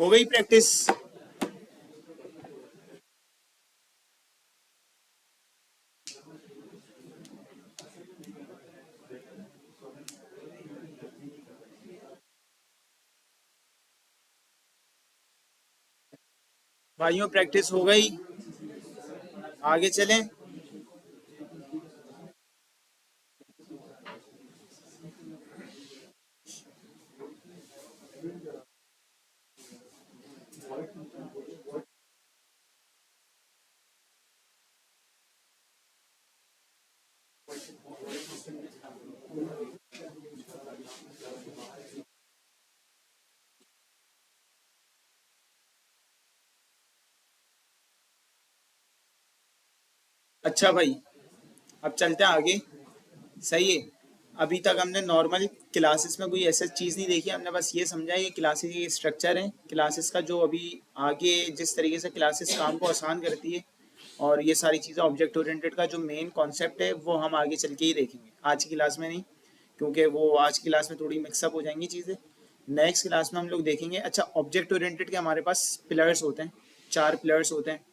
हो गई प्रैक्टिस? भाइयों प्रैक्टिस हो गई, आगे चलें। अच्छा भाई, अब चलते हैं आगे। सही है। अभी तक हमने नॉर्मल क्लासेस में कोई ऐसा चीज़ नहीं देखी, हमने बस ये समझा है कि क्लासेस ये स्ट्रक्चर है क्लासेस का, जो अभी आगे जिस तरीके से क्लासेस काम को आसान करती है और ये सारी चीज़ें ऑब्जेक्ट ओरिएंटेड का जो मेन कॉन्सेप्ट है वो हम आगे चल के ही देखेंगे, आज की क्लास में नहीं, क्योंकि वो आज की क्लास में थोड़ी मिक्सअप हो जाएंगी चीज़ें। नेक्स्ट क्लास में हम लोग देखेंगे। अच्छा, ऑब्जेक्ट ओरिएंटेड के हमारे पास पिलर्स होते हैं, 4 पिलर्स होते हैं,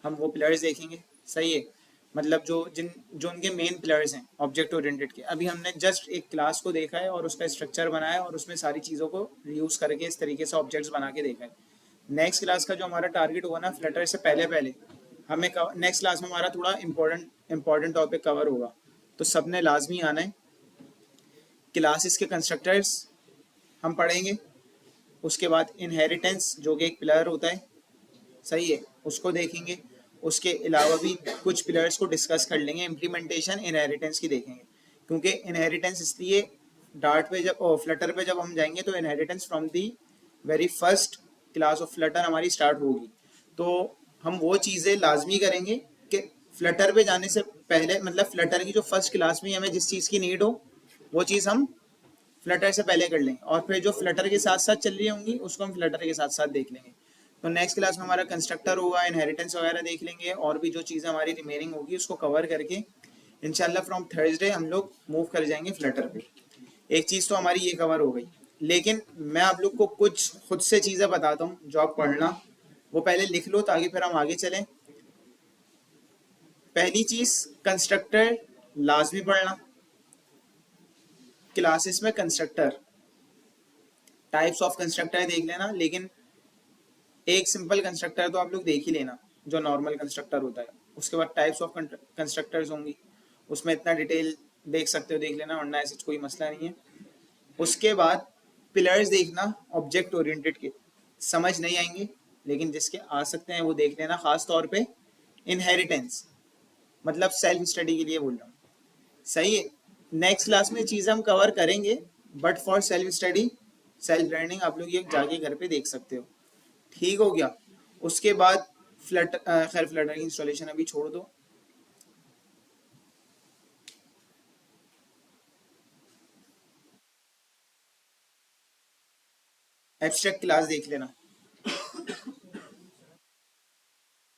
हम वो पिलर्स देखेंगे। सही है। मतलब जो उनके मेन पिलर्स हैं ऑब्जेक्ट ओरिएंटेड के। अभी हमने जस्ट एक क्लास को देखा है और उसका स्ट्रक्चर बनाया है और उसमें सारी चीज़ों को यूज़ करके इस तरीके से ऑब्जेक्ट्स बना के देखा है। नेक्स्ट क्लास का जो हमारा टारगेट होगा ना, फ्लटर से पहले पहले हमें नेक्स्ट क्लास में हमारा थोड़ा इंपॉर्टेंट टॉपिक कवर होगा, तो सबने लाजमी आना है। क्लासेस के कंस्ट्रक्टर्स हम पढ़ेंगे, उसके बाद इनहेरिटेंस जो कि एक पिलर होता है, सही है, उसको देखेंगे। उसके अलावा भी कुछ पिलर्स को डिस्कस कर लेंगे। इम्प्लीमेंटेशन इनहेरिटेंस की देखेंगे, क्योंकि इनहेरिटेंस इसलिए डार्ट पे जब फ्लटर पे जब हम जाएंगे तो inheritance from the very first class of Flutter हमारी स्टार्ट होगी। तो हम वो चीज़ें लाजमी करेंगे कि फ्लटर पे जाने से पहले, मतलब फ्लटर की जो फर्स्ट क्लास में हमें जिस चीज़ की नीड हो वो चीज़ हम फ्लटर से पहले कर लेंगे, और फिर जो फ्लटर के साथ साथ चल रही होंगी उसको हम फ्लटर के साथ साथ देख लेंगे। तो नेक्स्ट क्लास में हमारा कंस्ट्रक्टर होगा, इनहेरिटेंस वगैरह देख लेंगे, और भी जो चीज़ें हमारी रिमेनिंग होगी उसको कवर करके इंशाल्लाह फ्रॉम थर्सडे हम लोग मूव कर जाएंगे फ्लटर पे। एक चीज़ तो हमारी ये कवर हो गई, लेकिन मैं आप लोग को कुछ खुद से चीज़ें बताता हूँ जो आप पढ़ना, वो पहले लिख लो ताकि फिर हम आगे चलें। पहली चीज़, कंस्ट्रक्टर लाजमी पढ़ना। क्लासेस में कंस्ट्रक्टर, टाइप्स ऑफ कंस्ट्रक्टर देख लेना, लेकिन एक सिंपल कंस्ट्रक्टर तो आप लोग देख ही लेना जो नॉर्मल कंस्ट्रक्टर होता है। उसके बाद टाइप्स ऑफ कंस्ट्रक्टर्स होंगी, उसमें इतना डिटेल देख सकते हो देख लेना, वरना ऐसा कोई मसला नहीं है। उसके बाद पिलर्स देखना ऑब्जेक्ट ओरिएंटेड के, समझ नहीं आएंगे लेकिन जिसके आ सकते हैं वो देख लेना, खास तौर पे इनहेरिटेंस, मतलब सेल्फ स्टडी के लिए बोल रहा हूँ। सही है। नेक्स्ट क्लास में चीज़ें हम कवर करेंगे, but for self study, self learning आप लोग ये जाके घर पे देख सकते हो। ठीक हो गया। उसके बाद खैर फ्लटर की इंस्टॉलेशन अभी छोड़ दो। एब्स्ट्रैक्ट क्लास देख लेना,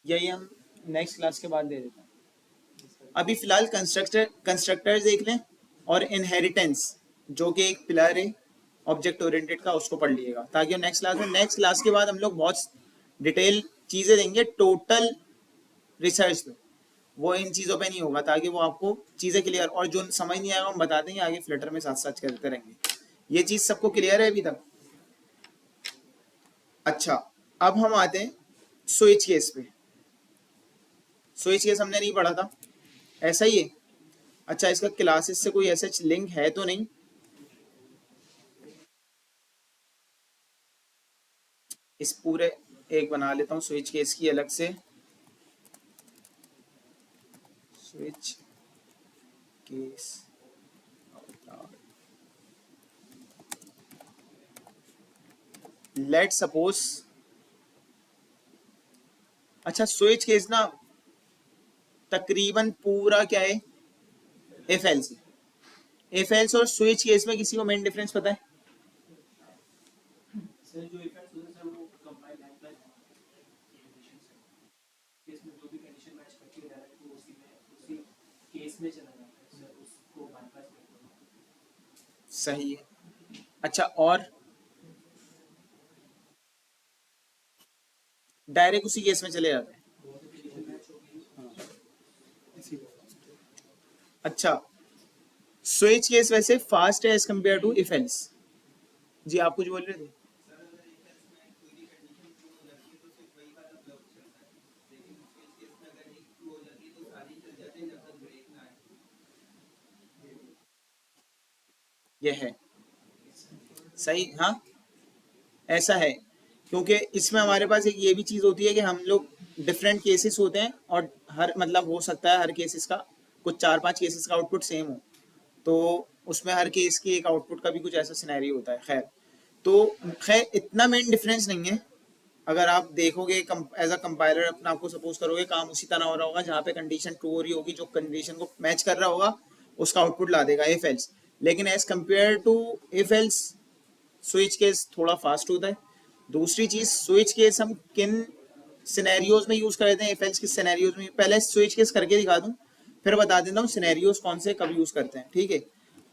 यही हम नेक्स्ट क्लास के बाद दे देते हैं। अभी फिलहाल कंस्ट्रक्टर्स देख लें, और इनहेरिटेंस जो कि एक पिलर है ऑब्जेक्ट ओरिएंटेड का, उसको पढ़ लीजिएगा ताकि नेक्स्ट क्लास के बाद हम लोग बहुत डिटेल चीज़ें देंगे टोटल रिसर्च पे, वो इन चीज़ों पे नहीं होगा, ताकि वो आपको चीज़ें क्लियर, और जो समझ नहीं आएगा हम बता देंगे आगे फ्लटर में साथ साथ करते रहेंगे। ये चीज़ सबको क्लियर है अभी तक? अच्छा, अब हम आते हैं स्विच केस पे। स्विच केस हमने नहीं पढ़ा था, ऐसा ही है। अच्छा, इसका क्लासेस से कोई ऐसा लिंक है तो नहीं? इस पूरे एक बना लेता हूँ स्विच केस की अलग से, स्विच केस। लेट सपोज, अच्छा स्विच केस ना तकरीबन पूरा क्या है, इफ एल्स। इफ एल्स और स्विच केस में किसी को मेन डिफरेंस पता है? सर जो इफेक्ट्स होते हैं सर वो कंपाइल लाइन कंडीशन से केस में जो भी कंडीशन मैच करती है डायरेक्ट वो उसी केस में चला जाता है सर, उसको बाईपास करते हैं। सही है। अच्छा, और डायरेक्ट उसी केस में चले जाते हैं। अच्छा, स्विच केस वैसे फास्ट है as compare to if else. जी आप कुछ बोल रहे थे? ये है सही, हाँ ऐसा है, क्योंकि इसमें हमारे पास एक ये भी चीज होती है कि हम लोग डिफरेंट केसेस होते हैं और हर मतलब हो सकता है हर केसेस का कुछ 4-5 केसेस का आउटपुट सेम हो, तो उसमें हर केस की एक आउटपुट का भी कुछ ऐसा सिनेरियो होता है। खैर, तो खैर इतना मेन डिफरेंस नहीं है। अगर आप देखोगे एज अ कंपाइलर अपना आपको सपोज करोगे काम उसी तरह हो रहा होगा, जहाँ पे कंडीशन ट्रू हो रही होगी, जो कंडीशन को मैच कर रहा होगा उसका आउटपुट ला देगा इफ एल्स। लेकिन as compare to if else switch case थोड़ा फास्ट होता है। दूसरी चीज, स्विच केस हम किन सिनेरियोज में यूज कर लेते हैं, इफ एल्स किस सिनेरियोज में, पहले स्विच केस करके दिखा दूं फिर बता देता हूँ सिनेरियोज कौन से कब यूज करते हैं, ठीक है।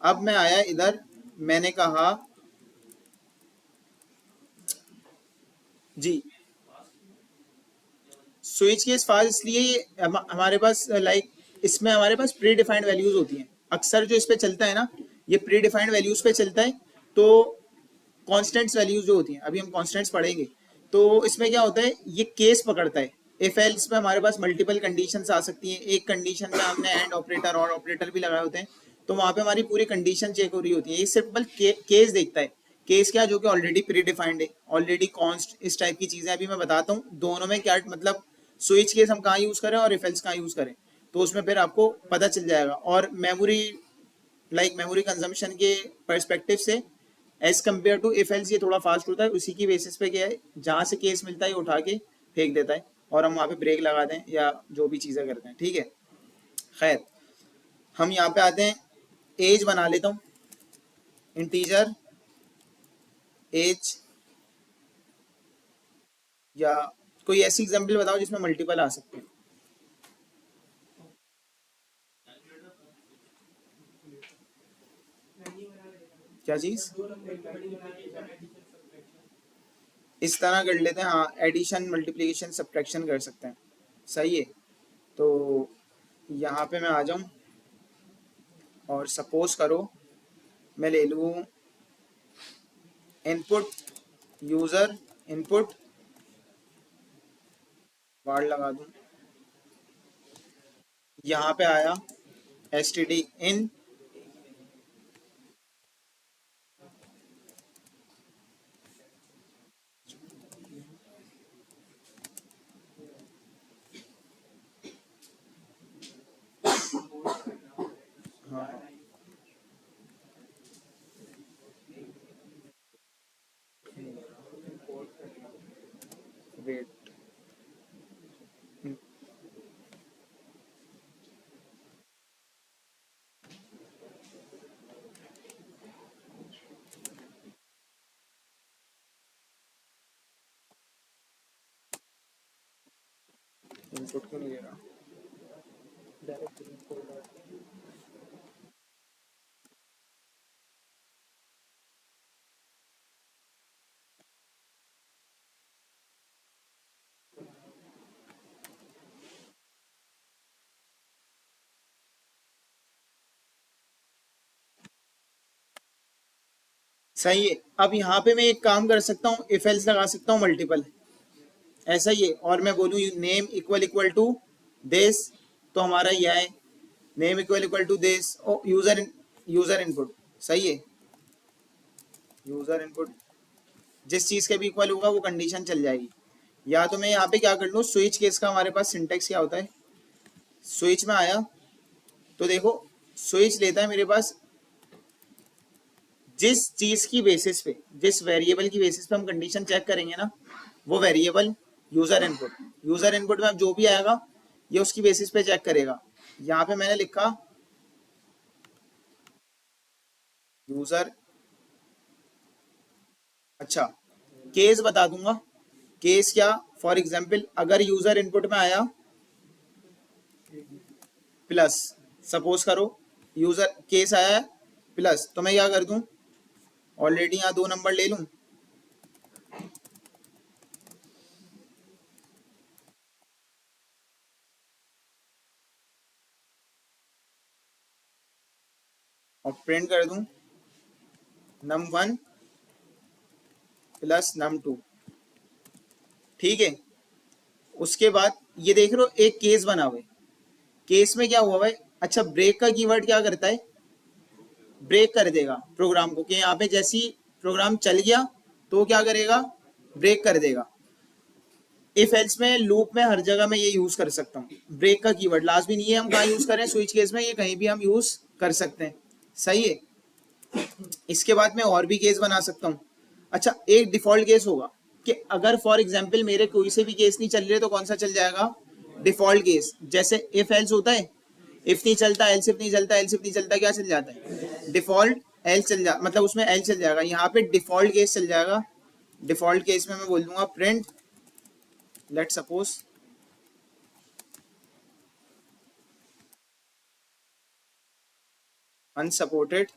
अब मैं आया इधर, मैंने कहा जी स्विच केस फास्ट इसलिए हमारे पास लाइक इसमें हमारे पास प्री डिफाइंड वैल्यूज होती हैं। अक्सर जो इस पे चलता है ना, ये प्री डिफाइंड वैल्यूज पे चलता है। तो कांस्टेंट्स वैल्यूज जो होती हैं, अभी हम कांस्टेंट्स पढ़ेंगे, तो इसमें क्या होता है, ये केस पकड़ता है। इफ एल्स में हमारे पास मल्टीपल कंडीशंस आ सकती हैं। एक कंडीशन में हमने एंड ऑपरेटर और ऑपरेटर भी लगाए होते हैं, तो वहां पे हमारी पूरी कंडीशन चेक हो रही होती है। ये सिर्फ केस देखता है। केस क्या, जो कि ऑलरेडी प्री डिफाइंड है, ऑलरेडी कॉन्स्ट, इस टाइप की चीजें अभी मैं बताता हूँ दोनों में क्या मतलब स्विच केस हम कहाँ यूज करें और इफ एल्स कहाँ यूज करें, तो उसमें फिर आपको पता चल जाएगा। और मेमोरी मेमोरी कंजम्पशन के परस्पेक्टिव से as compare to if else ये थोड़ा फास्ट होता है। उसी की बेसिस पे क्या है, जहां से केस मिलता है उठा के फेंक देता है और हम वहां पे ब्रेक लगा दें या जो भी चीजें करते हैं, ठीक है। खैर, हम यहाँ पे आते हैं, एज बना लेता हूँ, इंटीजर एज, या कोई ऐसी एग्जांपल बताओ जिसमें मल्टीपल आ सकते हैं। क्या चीज, इस तरह कर लेते हैं, हाँ एडिशन मल्टीप्लिकेशन सब्ट्रैक्शन कर सकते हैं, सही है। तो यहाँ पे मैं आ जाऊँ और सपोज करो मैं ले लूँ इनपुट यूजर इनपुट, वार्ड लगा दूँ, यहाँ पे आया std in, हाँ वेट, इनपुट क्यों नहीं ले रहा, सही है। अब यहाँ पे मैं एक काम कर सकता हूँ, इफ एल्स लगा सकता हूँ मल्टीपल, ऐसा ही है। और मैं बोलूँ name equal equal to this, तो हमारा यह है name equal equal to this, user input, सही है। यूजर इनपुट जिस चीज के भी इक्वल होगा वो कंडीशन चल जाएगी। या तो मैं यहाँ पे क्या कर लूँ, स्विच केस का हमारे पास सिंटेक्स क्या होता है, स्विच में आया तो देखो स्विच लेता है मेरे पास जिस चीज की बेसिस पे, जिस वेरिएबल की बेसिस पे हम कंडीशन चेक करेंगे ना, वो variable user input, user input में अब जो भी आएगा ये उसकी बेसिस पे चेक करेगा। यहाँ पे मैंने लिखा यूजर, अच्छा केस बता दूंगा, केस क्या, फॉर एग्जाम्पल अगर यूजर इनपुट में आया प्लस, सपोज करो यूजर केस आया प्लस, तो मैं क्या कर दूं, ऑलरेडी यहाँ 2 नंबर ले लूं, और प्रिंट कर दूं num1 प्लस num2, ठीक है। उसके बाद ये देख रहे हो एक केस बना हुआ है, केस में क्या हुआ भाई, अच्छा ब्रेक का कीवर्ड क्या करता है, ब्रेक कर देगा प्रोग्राम को, कि यहाँ पे जैसी प्रोग्राम चल गया तो क्या करेगा, ब्रेक कर देगा। इफ एल्स में, लूप में हर जगह मैं ये यूज कर सकता हूँ, ब्रेक का कीवर्ड लास्ट भी नहीं है, हम कहाँ यूज करें, स्विच केस में, ये कहीं भी हम यूज कर सकते हैं, सही है। इसके बाद मैं और भी केस बना सकता हूँ। अच्छा एक डिफॉल्ट केस होगा कि अगर फॉर एग्जाम्पल मेरे कोई से भी केस नहीं चल रहे तो कौन सा चल जाएगा, डिफॉल्ट केस। जैसे इफ एल्स होता है, इफ नहीं चलता, एल्स इफ नहीं चलता, एल्स इफ नहीं चलता, क्या चल जाता है, डिफॉल्ट एल्स चल जा, मतलब उसमें एल चल जाएगा, यहाँ पे डिफॉल्ट केस चल जाएगा। डिफॉल्ट केस में मैं बोल दूंगा प्रिंट लेट सपोज अनसपोर्टेड,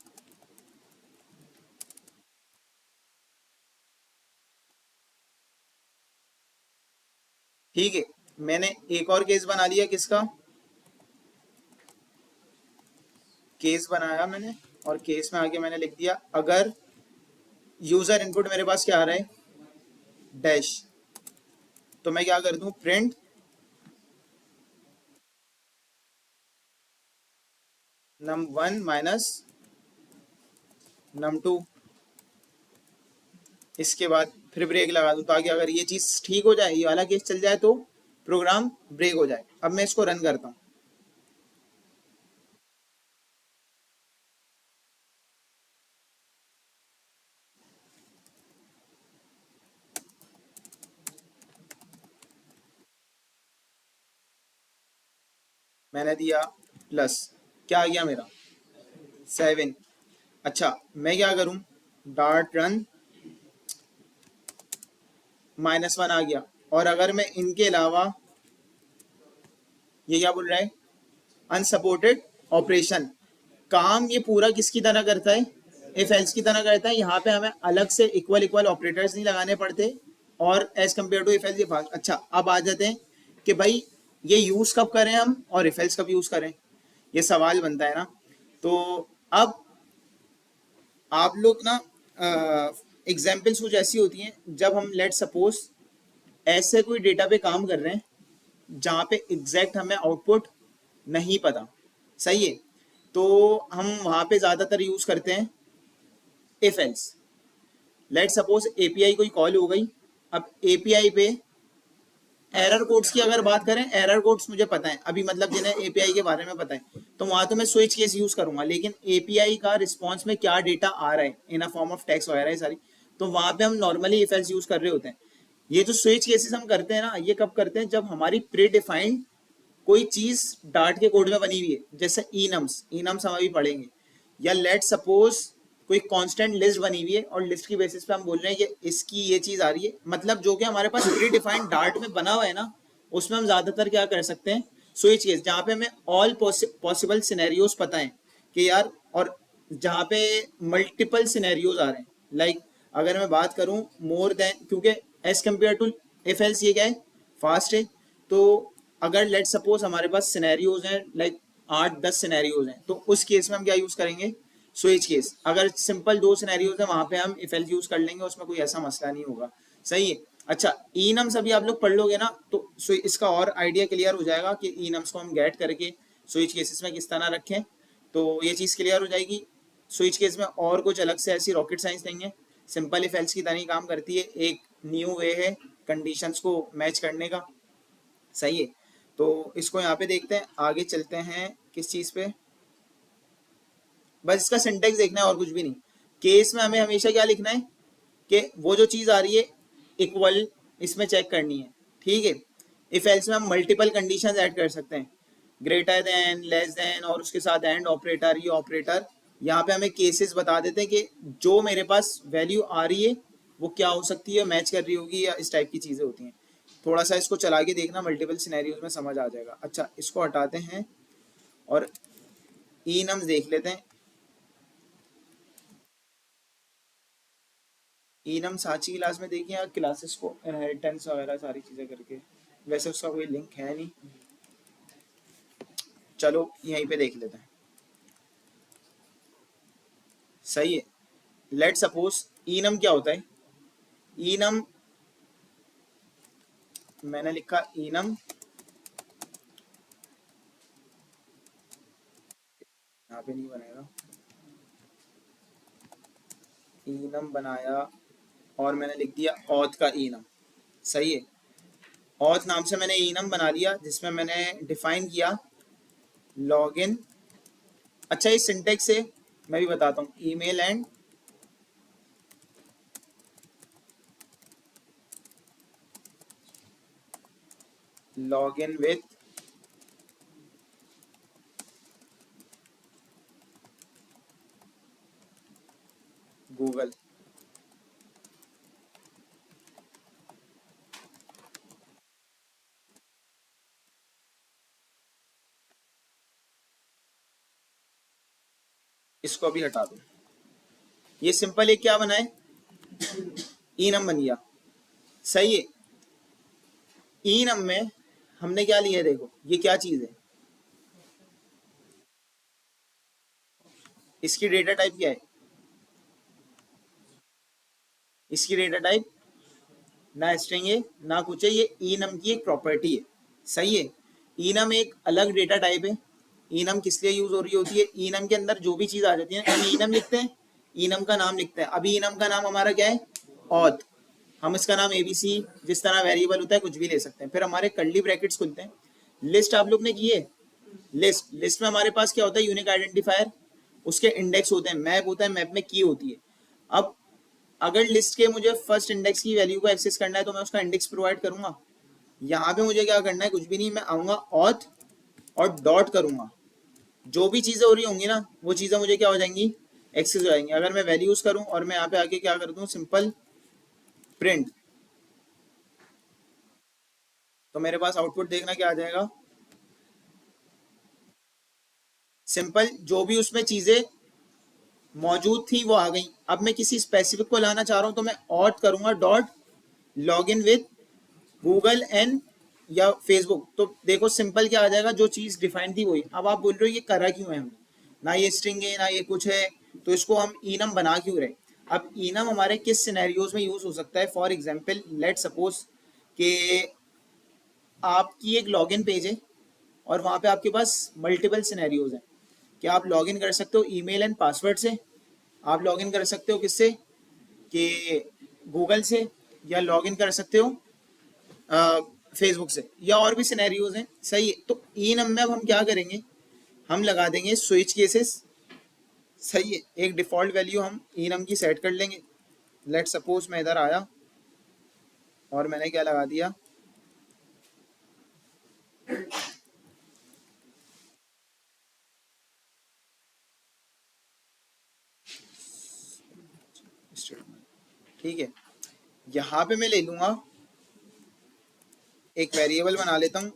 ठीक है। मैंने एक और केस बना लिया, किसका केस बनाया मैंने, और केस में आगे मैंने लिख दिया अगर यूजर इनपुट मेरे पास क्या आ रहा है, डैश, तो मैं क्या कर दूं, प्रिंट num1 माइनस num2, इसके बाद फिर ब्रेक लगा दूं, ताकि अगर ये चीज ठीक हो जाए, ये वाला केस चल जाए तो प्रोग्राम ब्रेक हो जाए। अब मैं इसको रन करता हूं, मैंने दिया प्लस, क्या आ गया मेरा 7। अच्छा मैं क्या करूं, डॉट रन -1 आ गया। और अगर मैं इनके अलावा, ये क्या बोल रहा है, अनसपोर्टेड ऑपरेशन, काम ये पूरा किसकी तरह करता है, इफ एल्स की तरह करता है। यहाँ पे हमें अलग से इक्वल इक्वल ऑपरेटर्स नहीं लगाने पड़ते, और as compare to if else ये फास्ट। अच्छा अब आ जाते हैं कि भाई ये यूज कब करें हम, और इफ एल्स कब यूज करें, ये सवाल बनता है ना। तो अब आप लोग ना एग्जाम्पल्स कुछ ऐसी होती हैं, जब हम लेट सपोज ऐसे कोई डेटा पे काम कर रहे हैं जहाँ पे एग्जैक्ट हमें आउटपुट नहीं पता, सही है, तो हम वहाँ पे ज़्यादातर यूज़ करते हैं if else. Let suppose API कोई कॉल हो गई, अब एपीआई पे एरर कोड्स की अगर बात करें, एरर कोड्स मुझे पता है अभी, मतलब जिन्हें एपीआई के बारे में पता है, तो वहाँ तो मैं स्विच केस यूज़ करूंगा, लेकिन एपीआई का रिस्पॉन्स में क्या डेटा आ रहा है इन अ फॉर्म ऑफ टेक्स्ट वगैरह सारी, तो वहाँ पे हम नॉर्मली इफ एल्स यूज़ कर रहे होते हैं। ये जो स्विच केसेस हम करते हैं ना, ये कब करते हैं, जब हमारी प्री डिफाइंड कोई चीज डार्ट के कोड में बनी हुई है, जैसे इनम्स हम अभी पढ़ेंगे, या लेट सपोज कोई कांस्टेंट लिस्ट बनी हुई है और लिस्ट की बेसिस पे हम बोल रहे हैं कि इसकी ये चीज आ रही है, मतलब जो कि हमारे पास प्री डिफाइंड डार्ट में बना हुआ है ना, उसमें हम ज्यादातर क्या कर सकते हैं, स्विच केस, जहाँ पे हमें ऑल पॉसिबल सिनेरियोज पता है कि यार, और जहाँ पे मल्टीपल सिनेरियोज आ रहे हैं, लाइक अगर मैं बात करूं मोर देन, क्योंकि as compare to if else ये क्या है, फास्ट है, तो अगर लेट सपोज हमारे पास सिनेरियोज हैं लाइक 8-10 सिनेरियोज हैं, तो उस केस में हम क्या यूज करेंगे, स्विच केस। अगर सिंपल 2 सिनेरियोज हैं वहां पे हम इफ एल्स यूज कर लेंगे, उसमें कोई ऐसा मसला नहीं होगा, सही है। अच्छा इनम्स अभी आप लोग पढ़ लोगे ना, तो इसका और आइडिया क्लियर हो जाएगा कि इनम्स को हम गेट करके स्विच केसेस में किस तरह रखें, तो ये चीज क्लियर हो जाएगी। स्विच केस में और कुछ अलग से ऐसी रॉकेट साइंस नहीं है, सिंपल इफ एल्स की तरह ही काम करती है, एक न्यू वे है कंडीशंस को मैच करने का, सही है। तो इसको यहाँ पे देखते हैं, आगे चलते हैं किस चीज पे, बस इसका सिंटेक्स देखना है और कुछ भी नहीं। केस में हमें हमेशा क्या लिखना है कि वो जो चीज आ रही है इक्वल इसमें चेक करनी है, ठीक है। इफ एल्स में हम मल्टीपल कंडीशंस ऐड कर सकते हैं, ग्रेटर देन, लेस देन, और उसके साथ एंड ऑपरेटर, ये ऑपरेटर। यहाँ पे हमें केसेस बता देते हैं कि जो मेरे पास वैल्यू आ रही है वो क्या हो सकती है, मैच कर रही होगी, या इस टाइप की चीजें होती हैं। थोड़ा सा इसको चला के देखना, मल्टीपल सिनेरियोज में समझ आ जाएगा। अच्छा इसको हटाते हैं और इनम्स देख लेते हैं। इनम्स आज की क्लास में देखिए, क्लासेस को इनहेरिटेंस वगैरह सारी चीजें करके, वैसे उसका कोई लिंक है नहीं, चलो यहीं पे देख लेते हैं। सही है। लेट सपोज इनम क्या होता है, इनम मैंने लिखा इनम, यहाँ पे नहीं बनेगा, इनम बनाया और मैंने लिख दिया ऑथ का इनम। सही है, ऑथ नाम से मैंने इनम बना लिया जिसमें मैंने डिफाइन किया लॉगिन। अच्छा, इस सिंटेक्स से मैं भी बताता हूँ, email and login with Google. इसको अभी हटा दो, ये सिंपल एक क्या बनाए, इनम बन गया। सही है, इनम में हमने क्या लिया है, देखो ये क्या चीज है, इसकी डेटा टाइप क्या है, इसकी डेटा टाइप ना स्ट्रिंग है ना कुछ है, ये इनम की एक प्रॉपर्टी है। सही है, इनम एक अलग डेटा टाइप है। इनम किस लिए यूज हो रही होती है, इनम के अंदर जो भी चीज आ जाती है हम इनम लिखते हैं, इनम का नाम लिखते हैं। अभी इनम का नाम हमारा क्या है, ऑथ, हम इसका नाम एबीसी जिस तरह वेरिएबल होता है कुछ भी ले सकते हैं। फिर हमारे कर्ली ब्रैकेट्स खुलते हैं, लिस्ट आप लोग ने की है, लिस्ट, लिस्ट में हमारे पास क्या होता है, यूनिक आइडेंटिफायर, उसके इंडेक्स होते हैं, मैप होता है, मैप में की होती है। अब अगर लिस्ट के मुझे फर्स्ट इंडेक्स की वैल्यू को एक्सेस करना है तो मैं उसका इंडेक्स प्रोवाइड करूंगा। यहाँ पे मुझे क्या करना है, कुछ भी नहीं, मैं आऊंगा ऑथ और डॉट करूंगा, जो भी चीजें हो रही होंगी ना वो चीजें मुझे क्या हो जाएंगी, एक्सेस हो जाएंगी। अगर मैं वैल्यूज करूं और मैं यहाँ पे आके क्या कर दूं, सिंपल प्रिंट, तो मेरे पास आउटपुट देखना क्या आ जाएगा, सिंपल जो भी उसमें चीजें मौजूद थी वो आ गई। अब मैं किसी स्पेसिफिक को लाना चाह रहा हूं तो मैं ऑट करूंगा dot log in with Google and या फेसबुक, तो देखो सिंपल क्या आ जाएगा, जो चीज डिफाइन थी वही। अब आप बोल रहे हो ये करा क्यों है हमने, ना ये स्ट्रिंग है ना ये कुछ है, तो इसको हम इनम बना क्यों रहे। अब इनम हमारे किस सिनेरियोज में यूज हो सकता है, फॉर एग्जाम्पल लेट सपोज कि आपकी एक लॉगिन पेज है और वहां पे आपके पास मल्टीपल सिनेरियोज हैं। क्या आप लॉगिन कर सकते हो ईमेल एंड पासवर्ड से, आप लॉगिन कर सकते हो किससे, कि गूगल से, या लॉगिन कर सकते हो फेसबुक से, या और भी सिनेरियोज हैं। सही है, तो इनम में अब हम क्या करेंगे, हम लगा देंगे स्विच केसेस। सही है, एक डिफॉल्ट वैल्यू हम इनम की सेट कर लेंगे। लेट सपोज मैं इधर आया और मैंने क्या लगा दिया, ठीक है, यहाँ पे मैं ले लूंगा एक वेरिएबल बना लेता हूँ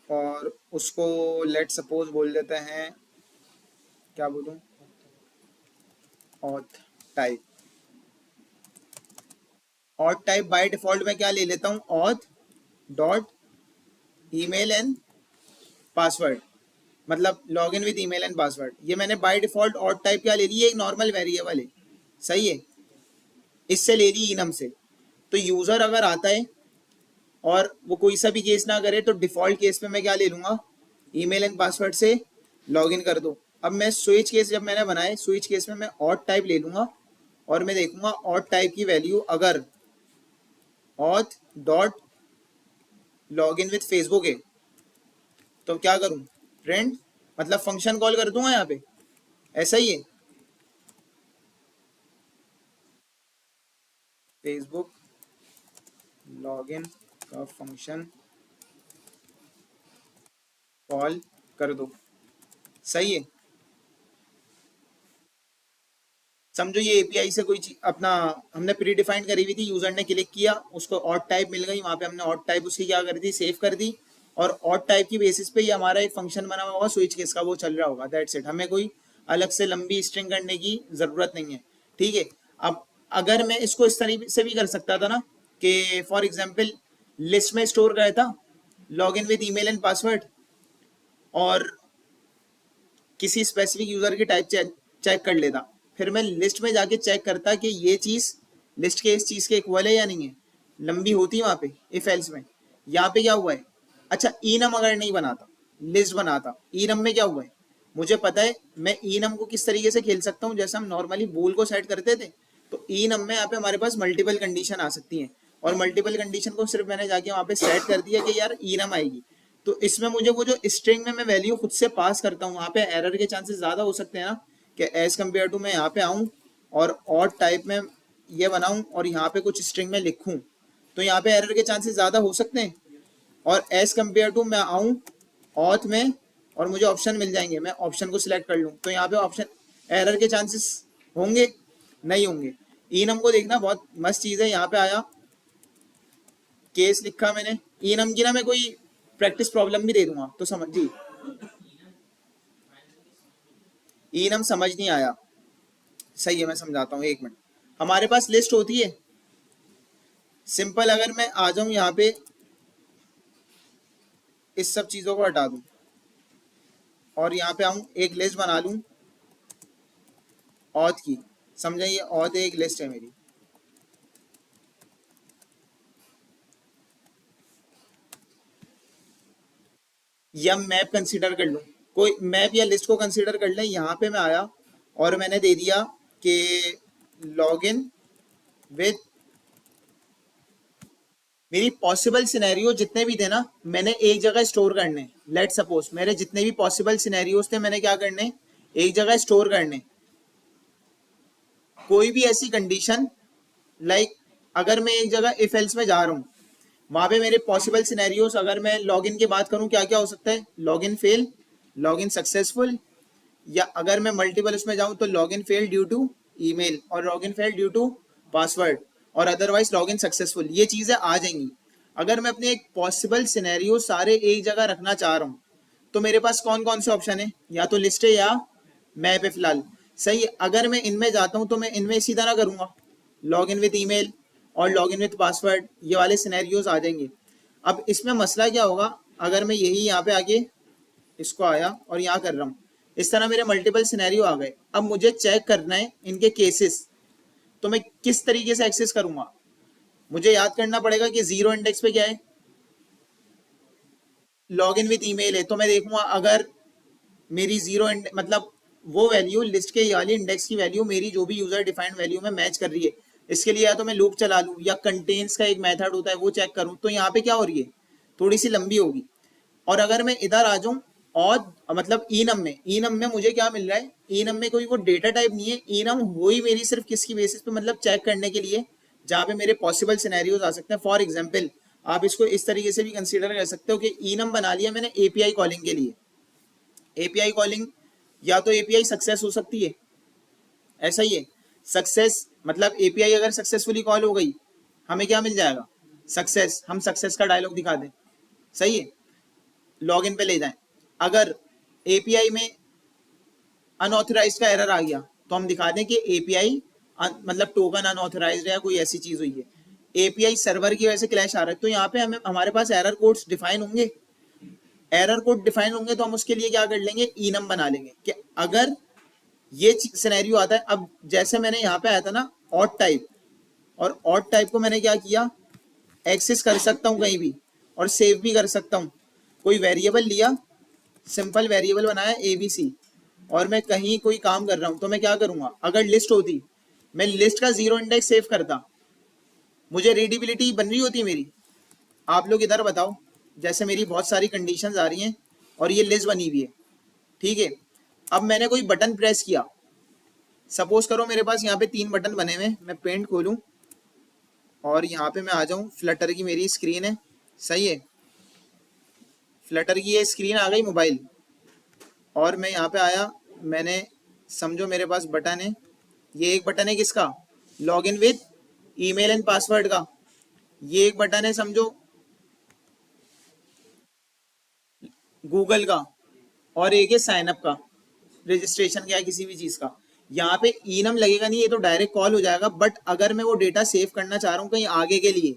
और उसको लेट सपोज बोल देते हैं, क्या बोलूँ, auth type. Auth type by default में क्या ले लेता हूँ, auth dot email and password, मतलब login with email and password. ये मैंने बाय डिफॉल्ट ऑथ टाइप क्या ले ली, ये एक नॉर्मल वेरिएबल है। सही है, इससे ले ली इनम से। तो यूजर अगर आता है और वो कोई सा भी केस ना करे तो डिफॉल्ट केस में मैं क्या ले लूंगा, ईमेल एंड पासवर्ड से लॉगिन कर दो। अब मैं स्विच केस जब मैंने बनाए, स्विच केस में मैं ऑथ टाइप ले लूंगा और मैं देखूंगा ऑथ टाइप की वैल्यू अगर auth dot login with Facebook है तो क्या करूं, प्रिंट, मतलब फंक्शन कॉल कर दूंगा यहाँ पे। ऐसा ही है, फेसबुक लॉगिन का फंक्शन कॉल कर दो। सही है, समझो ये एपीआई से कोई चीज अपना हमने प्री डिफाइन करी हुई थी, यूजर ने क्लिक किया, उसको ऑड टाइप मिल गई, वहां पे हमने ऑड टाइप उसकी क्या कर दी, सेव कर दी, और ऑड टाइप की बेसिस पे ये हमारा एक फंक्शन बना हुआ होगा स्विच केस का, वो चल रहा होगा। दैट्स इट, हमें कोई अलग से लंबी स्ट्रिंग करने की जरूरत नहीं है। ठीक है, अब अगर मैं इसको इस तरीके से भी कर सकता था ना, कि फॉर एग्जाम्पल लिस्ट में स्टोर किया था log in with email and password, और किसी स्पेसिफिक यूजर की टाइप चेक कर लेता, फिर मैं लिस्ट में जाके चेक करता कि ये चीज लिस्ट के इस चीज के इक्वल है या नहीं है, लंबी होती है वहां पे इफ एल्स में। यहाँ पे क्या हुआ है, अच्छा इनम अगर नहीं बनाता, लिस्ट बनाता, इनम में क्या हुआ है, मुझे पता है मैं इनम को किस तरीके से खेल सकता हूँ, जैसे हम नॉर्मली बोल को सेट करते थे, तो इनम में यहाँ पे हमारे पास मल्टीपल कंडीशन आ सकती हैं, और मल्टीपल कंडीशन को सिर्फ मैंने जाके वहाँ पे सेट कर दिया कि यार इनम आएगी, तो इसमें मुझे वो जो स्ट्रिंग में मैं वैल्यू खुद से पास करता हूँ, वहाँ पे एरर के चांसेस ज्यादा हो सकते हैं ना, कि एज कम्पेयर टू मैं यहाँ पे आऊँ और ऑड टाइप में ये बनाऊं और यहाँ पे कुछ स्ट्रिंग में लिखूं, तो यहाँ पे एरर के चांसेस ज्यादा हो सकते हैं। और एज कम्पेयर टू मैं आऊं ऑथ में और मुझे ऑप्शन मिल जाएंगे, मैं ऑप्शन को सिलेक्ट कर लूं, तो यहाँ पे ऑप्शन एरर के चांसेस होंगे, नहीं होंगे। इनम को देखना बहुत मस्त चीज है, यहाँ पे आया केस लिखा मैंने, इनम की ना मैं कोई प्रैक्टिस प्रॉब्लम भी दे दूंगा तो समझ जी। इनम समझ नहीं आया, सही है मैं समझाता हूँ, एक मिनट। हमारे पास लिस्ट होती है सिंपल, अगर मैं आ जाऊं यहाँ पे इस सब चीजों को हटा दूं और यहाँ पे आऊं एक लिस्ट बना लूं ऑथ की, समझे ये ऑथ एक लिस्ट है मेरी, या मैप कंसीडर कर लूं, कोई मैप या लिस्ट को कंसीडर कर लें। यहाँ पे मैं आया और मैंने दे दिया कि लॉगिन विद, मेरी पॉसिबल सिनेरियो जितने भी थे ना मैंने एक जगह स्टोर करने, लेट सपोज मेरे जितने भी पॉसिबल सिनेरियोज थे मैंने क्या करने, एक जगह स्टोर करने। कोई भी ऐसी कंडीशन लाइक अगर मैं एक जगह इफ एल्स में जा रहा हूँ, वहां पे मेरे पॉसिबल सिनेरियोज, अगर मैं लॉगिन की बात करूं क्या क्या हो सकता है, लॉगिन फेल, लॉगिन सक्सेसफुल, या अगर मैं मल्टीपल उसमें जाऊं तो login fail due to email और login fail due to password और अदरवाइज लॉगिन सक्सेसफुल, ये चीजें आ जाएंगी। अगर मैं अपने एक पॉसिबल सिनेरियो सारे एक जगह रखना चाह रहा हूँ तो मेरे पास कौन कौन से ऑप्शन है, या तो लिस्ट है या मैप है फिलहाल, सही है। अगर मैं इनमें जाता हूँ तो मैं इनमें इसी तरह करूंगा, लॉगिन विद ईमेल और लॉगिन विद पासवर्ड, ये वाले सिनेरियोज आ जाएंगे। अब इसमें मसला क्या होगा, अगर मैं यही यहाँ पे आके इसको आया और यहाँ कर रहा हूँ, इस तरह मेरे मल्टीपल सिनेरियो आ गए। अब मुझे चेक करना है इनके केसेस, तो मैं किस तरीके से एक्सेस करूंगा, मुझे याद करना पड़ेगा कि जीरो इंडेक्स पे क्या है, लॉगिन विद ईमेल है, तो मैं देखूंगा अगर मेरी जीरो मतलब वो वैल्यू लिस्ट के वाली इंडेक्स की वैल्यू मेरी जो भी यूजर डिफाइंड वैल्यू में मैच कर रही है, इसके लिए या तो मैं लूप चला लूं या कंटेन्स का एक मेथड होता है वो चेक करूं, तो यहाँ पे क्या हो रही है, थोड़ी सी लंबी होगी। और अगर मैं इधर आ जाऊं और मतलब इनम में मुझे क्या मिल रहा है, इनम में कोई वो डेटा टाइप नहीं है, इनम हो ही मेरी सिर्फ किसकी बेसिस पे, मतलब चेक करने के लिए जहाँ पे मेरे पॉसिबल सिनेरियोज आ सकते हैं। फॉर एग्जाम्पल आप इसको इस तरीके से भी कंसीडर कर सकते हो कि इनम बना लिया मैंने एपीआई कॉलिंग के लिए, एपीआई कॉलिंग या तो एपीआई सक्सेस हो सकती है, ऐसा ही है सक्सेस, मतलब एपीआई अगर सक्सेसफुली कॉल हो गई हमें क्या मिल जाएगा, सक्सेस, हम सक्सेस का डायलॉग दिखा दें, सही है, लॉगिन पे ले जाएं। अगर एपीआई में अनऑथराइज्ड का एरर आ गया तो हम दिखा दें कि एपीआई मतलब टोकन अनऑथराइज्ड है या कोई ऐसी चीज हुई है, एपीआई सर्वर की वजह से क्लैश आ रहा है, तो यहाँ पे हमें हमारे पास एरर कोड्स डिफाइन होंगे, एरर कोड डिफाइन होंगे तो हम उसके लिए क्या कर लेंगे, इनम बना लेंगे कि अगर ये सिनेरियो आता है। अब जैसे मैंने यहाँ पे आया था ना ऑड टाइप, और ऑड टाइप को मैंने क्या किया, एक्सेस कर सकता हूँ कहीं भी और सेव भी कर सकता हूँ। कोई वेरिएबल लिया, सिंपल वेरिएबल बनाया एबीसी, और मैं कहीं कोई काम कर रहा हूँ तो मैं क्या करूंगा, अगर लिस्ट होती मैं लिस्ट का जीरो इंडेक्स सेव करता, मुझे रीडेबिलिटी बन रही होती मेरी। आप लोग इधर बताओ, जैसे मेरी बहुत सारी कंडीशंस आ रही हैं और ये लिस्ट बनी हुई है, ठीक है। अब मैंने कोई बटन प्रेस किया, सपोज करो मेरे पास यहाँ पे 3 बटन बने हुए, मैं पेंट खोलूं और यहाँ पे मैं आ जाऊं, फ्लटर की मेरी स्क्रीन है, सही है, फ्लटर की ये स्क्रीन आ गई मोबाइल, और मैं यहाँ पे आया, मैंने समझो मेरे पास बटन है, ये एक बटन है किसका, login with email and password का, ये एक बटन है समझो गूगल का, और एक है साइन अप का, रजिस्ट्रेशन का या किसी भी चीज का। यहाँ पे इनम लगेगा नहीं, ये तो डायरेक्ट कॉल हो जाएगा, बट अगर मैं वो डेटा सेव करना चाह रहा हूँ कहीं आगे के लिए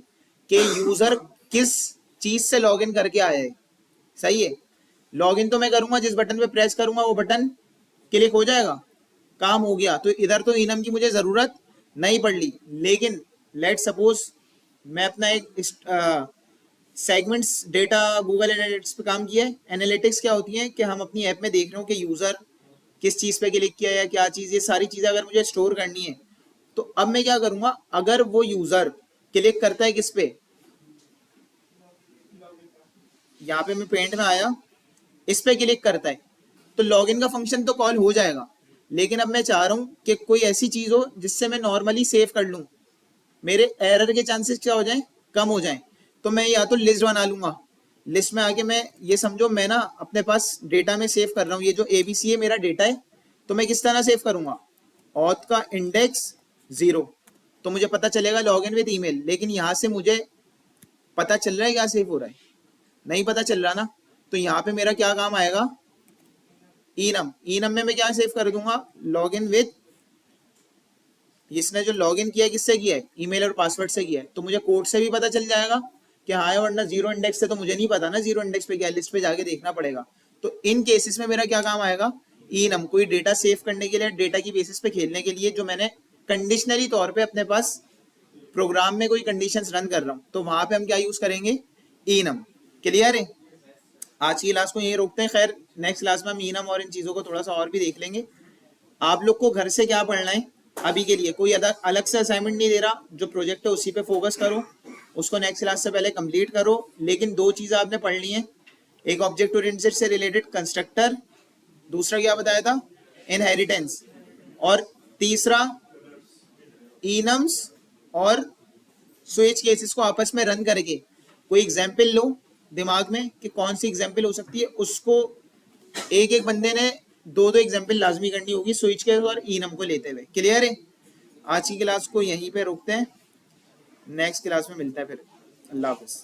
कि यूजर किस चीज से लॉगिन करके आया है, सही है, लॉगिन तो मैं करूंगा जिस बटन पे प्रेस करूंगा वो बटन क्लिक हो जाएगा, काम हो गया, तो इधर तो इनम की मुझे जरूरत नहीं पड़ ली। लेकिन लेट सपोज मैं अपना एक सेगमेंट्स डेटा गूगल एनालिटिक्स पे काम किया है। एनालिटिक्स क्या होती है कि हम अपनी ऐप में देख रहे हो कि यूजर किस चीज पे क्लिक किया है, क्या चीज, ये सारी चीजें अगर मुझे स्टोर करनी है, तो अब मैं क्या करूंगा, अगर वो यूजर क्लिक करता है किस पे, यहाँ पे मैं पेंट में आया, इस पे क्लिक करता है, तो लॉगिन का फंक्शन तो कॉल हो जाएगा। लेकिन अब मैं चाह रहा हूं कि कोई ऐसी चीज हो जिससे मैं नॉर्मली सेव कर लूं, मेरे एरर के चांसेस क्या हो जाएं, कम हो जाएं। तो मैं या तो लिस्ट बना लूंगा, लिस्ट में आके मैं ये समझो मैं ना अपने पास डेटा में सेव कर रहा हूँ, ये जो एबीसी है मेरा डेटा है, तो मैं किस तरह सेव करूंगा, ऑथ का इंडेक्स 0, तो मुझे पता चलेगा लॉगिन विद ईमेल। लेकिन यहाँ से मुझे पता चल रहा है क्या सेव हो रहा है, नहीं पता चल रहा ना। तो यहाँ पे मेरा क्या काम आएगा, इनम, इनम में मैं क्या सेव कर दूंगा, लॉगिन विद, इसने जो लॉगिन किया है किससे किया है, ईमेल और पासवर्ड से किया है, तो मुझे कोड से भी पता चल जाएगा कि हाँ है, वरना 0 इंडेक्स से तो मुझे नहीं पता ना 0 इंडेक्स पे क्या, लिस्ट पे जाके देखना पड़ेगा। तो इन केसेस में मेरा क्या काम आएगा, इनम, कोई डेटा सेव करने के लिए, डेटा की बेसिस पे खेलने के लिए, जो मैंने कंडीशनली तौर पे अपने पास प्रोग्राम में कोई कंडीशंस रन कर रहा हूँ, तो वहां पे हम क्या यूज करेंगे, इनम। क्लियर है? आज की क्लास को यही रोकते हैं। खैर नेक्स्ट क्लास में हम इनम और इन चीजों को थोड़ा सा और भी देख लेंगे। आप लोग को घर से क्या पढ़ना है, अभी के लिए कोई अलग से असाइनमेंट नहीं दे रहा, जो प्रोजेक्ट है उसी पे फोकस करो, उसको नेक्स्ट क्लास से पहले कंप्लीट करो। लेकिन 2 चीजें आपने पढ़ ली हैं, एक ऑब्जेक्ट ओरिएंटेड से रिलेटेड कंस्ट्रक्टर, दूसरा क्या बताया था, इनहेरिटेंस, और तीसरा इनम्स और स्विच केसेस को आपस में रन करके कोई एग्जाम्पल लो दिमाग में कि कौन सी एग्जाम्पल हो सकती है, उसको एक एक बंदे ने 2-2 एग्जाम्पल लाजमी करनी होगी स्विच के और इनम को लेते हुए। क्लियर है? आज की क्लास को यहीं पे रोकते हैं, नेक्स्ट क्लास में मिलता है फिर। अल्लाह हाफिज।